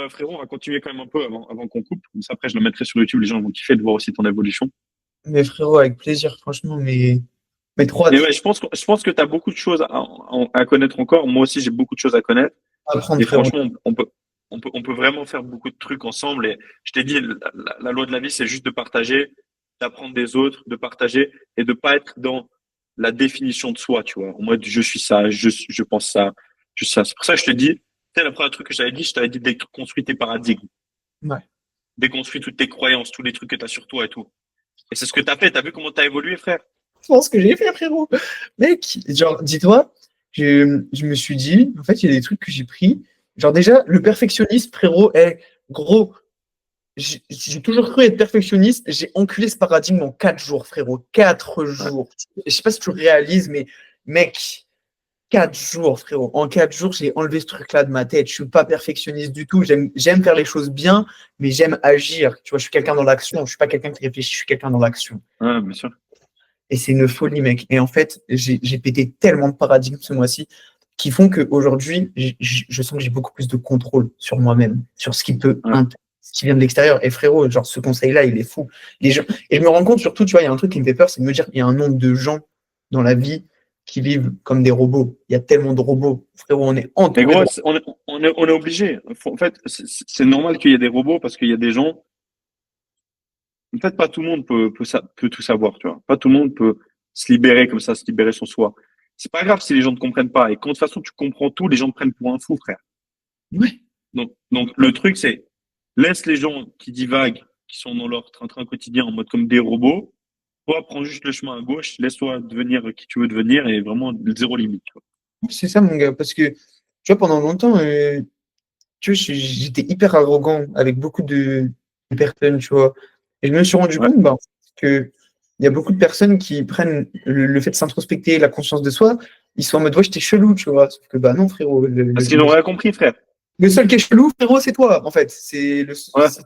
frérot, on va continuer quand même un peu avant qu'on coupe. Comme ça, après, je le mettrai sur YouTube. Les gens vont kiffer de voir aussi ton évolution. Mais frérot, avec plaisir, franchement, mais trop Et hâte. ouais, je pense que tu as beaucoup de choses à connaître encore. Moi aussi, j'ai beaucoup de choses à connaître. Apprendre, Et frérot. franchement, on peut vraiment faire beaucoup de trucs ensemble. Et je t'ai dit, la loi de la vie, c'est juste de partager, d'apprendre des autres, de partager et de pas être dans la définition de soi, tu vois. En mode, je suis ça, je pense ça, je suis ça. C'est pour ça que je te dis, c'est le premier truc que je t'avais dit, déconstruis tes paradigmes, Ouais. déconstruis toutes tes croyances, tous les trucs que tu as sur toi et tout. Et c'est ce que tu as fait. Tu as vu comment tu as évolué, frère? Je pense que j'ai fait, frérot. Mec, genre, dis-toi, je me suis dit, en fait, il y a des trucs que j'ai pris. Genre, déjà, le perfectionnisme, frérot, est gros. J'ai toujours cru être perfectionniste. J'ai enculé ce paradigme en 4 jours, frérot. quatre Ouais. jours. Je sais pas si tu réalises, mais mec, 4 jours, frérot. En 4 jours, j'ai enlevé ce truc-là de ma tête. Je suis pas perfectionniste du tout. J'aime faire les choses bien, mais j'aime agir. Tu vois, je suis quelqu'un dans l'action. Je suis pas quelqu'un qui réfléchit, je suis quelqu'un dans l'action. Ouais, bien sûr. Et c'est une folie, mec. Et en fait, j'ai pété tellement de paradigmes ce mois-ci qui font qu'aujourd'hui, je sens que j'ai beaucoup plus de contrôle sur moi-même, sur Ouais. ce qui vient de l'extérieur. Et frérot, genre, ce conseil-là, il est fou. Les gens, et je me rends compte surtout, tu vois, il y a un truc qui me fait peur, c'est de me dire qu'il y a un nombre de gens dans la vie qui vivent comme des robots. Il y a tellement de robots. Frérot, on est Mais entouré de gros, robots. on est obligé. En fait, c'est normal qu'il y ait des robots parce qu'il y a des gens. En fait, pas tout le monde peut tout savoir, tu vois. Pas tout le monde peut se libérer comme ça, se libérer son soi. C'est pas grave si les gens ne comprennent pas. Et quand de toute façon tu comprends tout, les gens te prennent pour un fou, frère. Ouais. Donc le truc, c'est laisse les gens qui divaguent, qui sont dans leur train-train quotidien en mode comme des robots. Toi, prends juste le chemin à gauche, laisse-toi devenir qui tu veux devenir et vraiment zéro limite, tu vois. C'est ça, mon gars. Parce que, tu vois, pendant longtemps, tu vois, j'étais hyper arrogant avec beaucoup de personnes, tu vois. Et je me suis rendu Ouais. compte bah, que il y a beaucoup de personnes qui prennent le fait de s'introspecter, la conscience de soi, ils sont en mode, ouais, j'étais chelou, tu vois. Sauf que, bah non, frérot, Parce qu'ils n'ont rien compris, frère. le seul qui est chelou, frérot, c'est toi, en fait. Ouais. Parce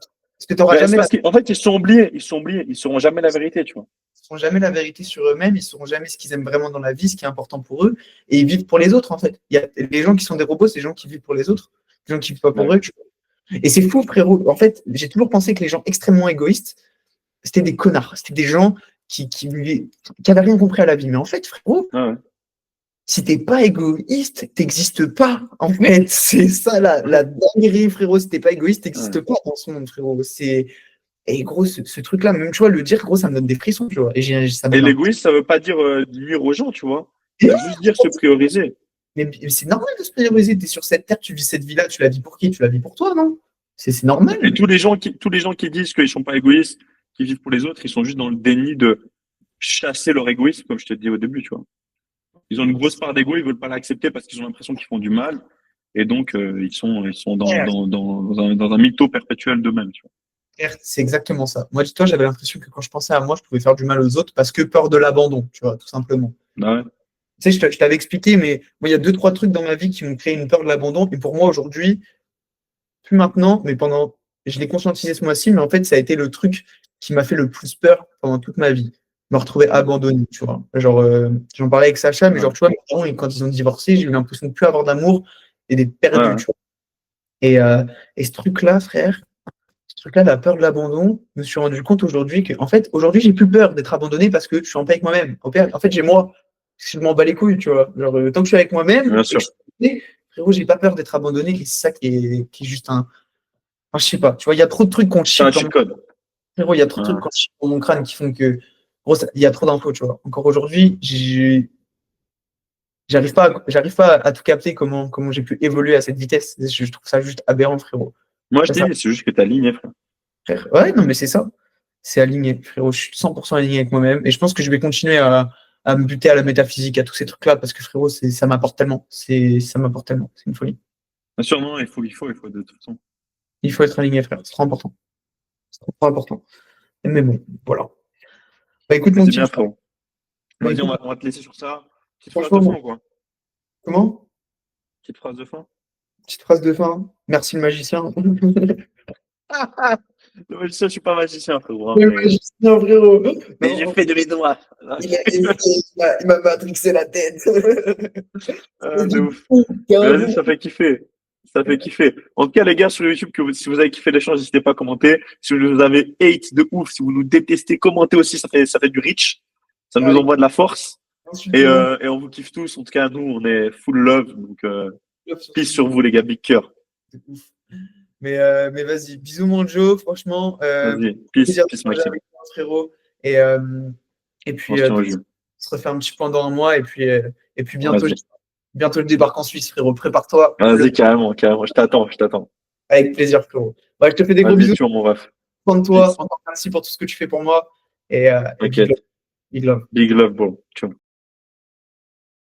que tu n'auras Ben, c'est jamais parce qu'en fait, ils sont oubliés. Ils sont oubliés. Ils sauront jamais la vérité, tu vois. ils sauront jamais la vérité sur eux-mêmes, ils sauront jamais ce qu'ils aiment vraiment dans la vie, ce qui est important pour eux, et ils vivent pour les autres, en fait. Il y a les gens qui sont des robots, c'est les gens qui vivent pour les autres, les gens qui vivent pas pour Ouais. eux. Et c'est fou, frérot. En fait, j'ai toujours pensé que les gens extrêmement égoïstes, c'était des connards. C'était des gens qui avaient rien compris à la vie. Mais en fait, frérot, Ouais, ouais. si t'es pas égoïste, t'existes pas. En fait, c'est ça la dinguerie, frérot. Si t'es pas égoïste, Ouais. t'existes pas dans ce monde, frérot. Et gros, ce truc-là, même, tu vois, le dire, gros, ça me donne des frissons, tu vois. Et ça Et donne un. l'égoïsme, ça veut pas dire nuire aux gens, tu vois. Ça veut juste dire se prioriser. Mais c'est normal de se prioriser. T'es sur cette terre, tu vis cette vie-là, tu la vis pour qui? Tu la vis pour toi, non? C'est Et normal. tous les gens qui disent qu'ils sont pas égoïstes, qui vivent pour les autres, ils sont juste dans le déni de chasser leur égoïsme, comme je te dis au début, tu vois. Ils ont une grosse part d'ego, ils veulent pas l'accepter parce qu'ils ont l'impression qu'ils font du mal. Et donc, ils sont dans un mytho perpétuel d'eux-mêmes, tu C'est exactement ça. Moi, dis-toi, j'avais l'impression que quand je pensais à moi, je pouvais faire du mal aux autres parce que peur de l'abandon, tu vois, tout simplement. vois. Ah ouais. Tu sais, je t'avais expliqué, mais moi, il y a deux, trois trucs dans ma vie qui m'ont créé une peur de l'abandon. Et pour moi, aujourd'hui, plus maintenant, mais pendant, je l'ai conscientisé ce mois-ci, mais en fait, ça a été le truc qui m'a fait le plus peur pendant toute ma vie. Me retrouver Ouais. abandonné, tu vois. Genre, j'en parlais avec Sacha, mais Ouais. genre, tu vois, mes parents, quand ils ont divorcé, j'ai eu l'impression de plus avoir d'amour et d'être perdu, Ouais. tu vois. Et, euh, et ce truc-là, frère, ce truc-là, la peur de l'abandon, je me suis rendu compte aujourd'hui que, en fait, aujourd'hui, j'ai plus peur d'être abandonné parce que je suis en paix avec moi-même. En fait, j'ai moi. Je m'en bats les couilles, tu vois. Genre, tant que je suis avec moi-même, Bien et que sûr. je suis frérot, j'ai pas peur d'être abandonné, et c'est ça qui est juste un. Enfin, je sais pas, tu vois, il y a trop de trucs qu'on C'est un chip dans cheat code. frérot, il y a trop de trucs Ouais. qu'on chip dans mon crâne qui font que. Gros, il y a trop d'infos, tu vois. Encore aujourd'hui, j'arrive pas à tout capter comment j'ai pu évoluer à cette vitesse. Je trouve ça juste aberrant, frérot. Moi, je Ça, t'ai dit, c'est juste que t'as aligné, frère. frère. Ouais, non, mais c'est ça. C'est aligné, frérot. Je suis 100% aligné avec moi-même. Et je pense que je vais continuer à me buter à la métaphysique, à tous ces trucs-là, parce que frérot, ça m'apporte tellement. Ça m'apporte tellement. C'est une folie. Bien sûr, non, il faut, de toute façon. Il faut être aligné, frère. C'est trop important. C'est trop important. Mais bon, voilà. Bah écoute, Mais mon c'est petit. bien, frérot. Bah Vas-y, on écoute, va, on va te laisser sur ça. Petite phrase de franchement, fin, quoi. comment? Petite phrase de fin. Petite phrase de fin. Merci le magicien. Le magicien, je suis pas magicien, frérot, hein, Le mais magicien, frérot. j'ai Non, fait de mes doigts. il m'a matrixé la tête. Ah, de ouf. Mais vas-y, Carrément. ça fait kiffer. Ça fait kiffer. En tout cas, les gars, sur YouTube, si vous avez kiffé l'échange, n'hésitez pas à commenter. Si vous nous avez hate de ouf, si vous nous détestez, commentez aussi, ça fait du reach. Ça nous Allez, envoie de la force. Et, insultez-nous. euh, et on vous kiffe tous. En tout cas, nous, on est full love. Donc, Sur peace ce sur jeu. vous, les gars. Big cœur. C'est ouf. Mais vas-y, bisous mon Joe, franchement. Vas-y. Peace. Plaisir Peace, d'échanger Maxime. avec toi, frérot. Et On puis, se tient au peut-être jus. on se refait un petit point dans un mois. Et puis Vas-y. bientôt le débarque en Suisse, frérot. Prépare-toi. Vas-y, carrément, carrément. Je t'attends, je t'attends. Avec plaisir, frérot. Bah, je te fais des gros Vas-y, bisous. tu mon ref. Prends de toi. Peace. Encore merci pour tout ce que tu fais pour moi. Et big love. T'inquiète. Big love. Big love, bro. Ciao.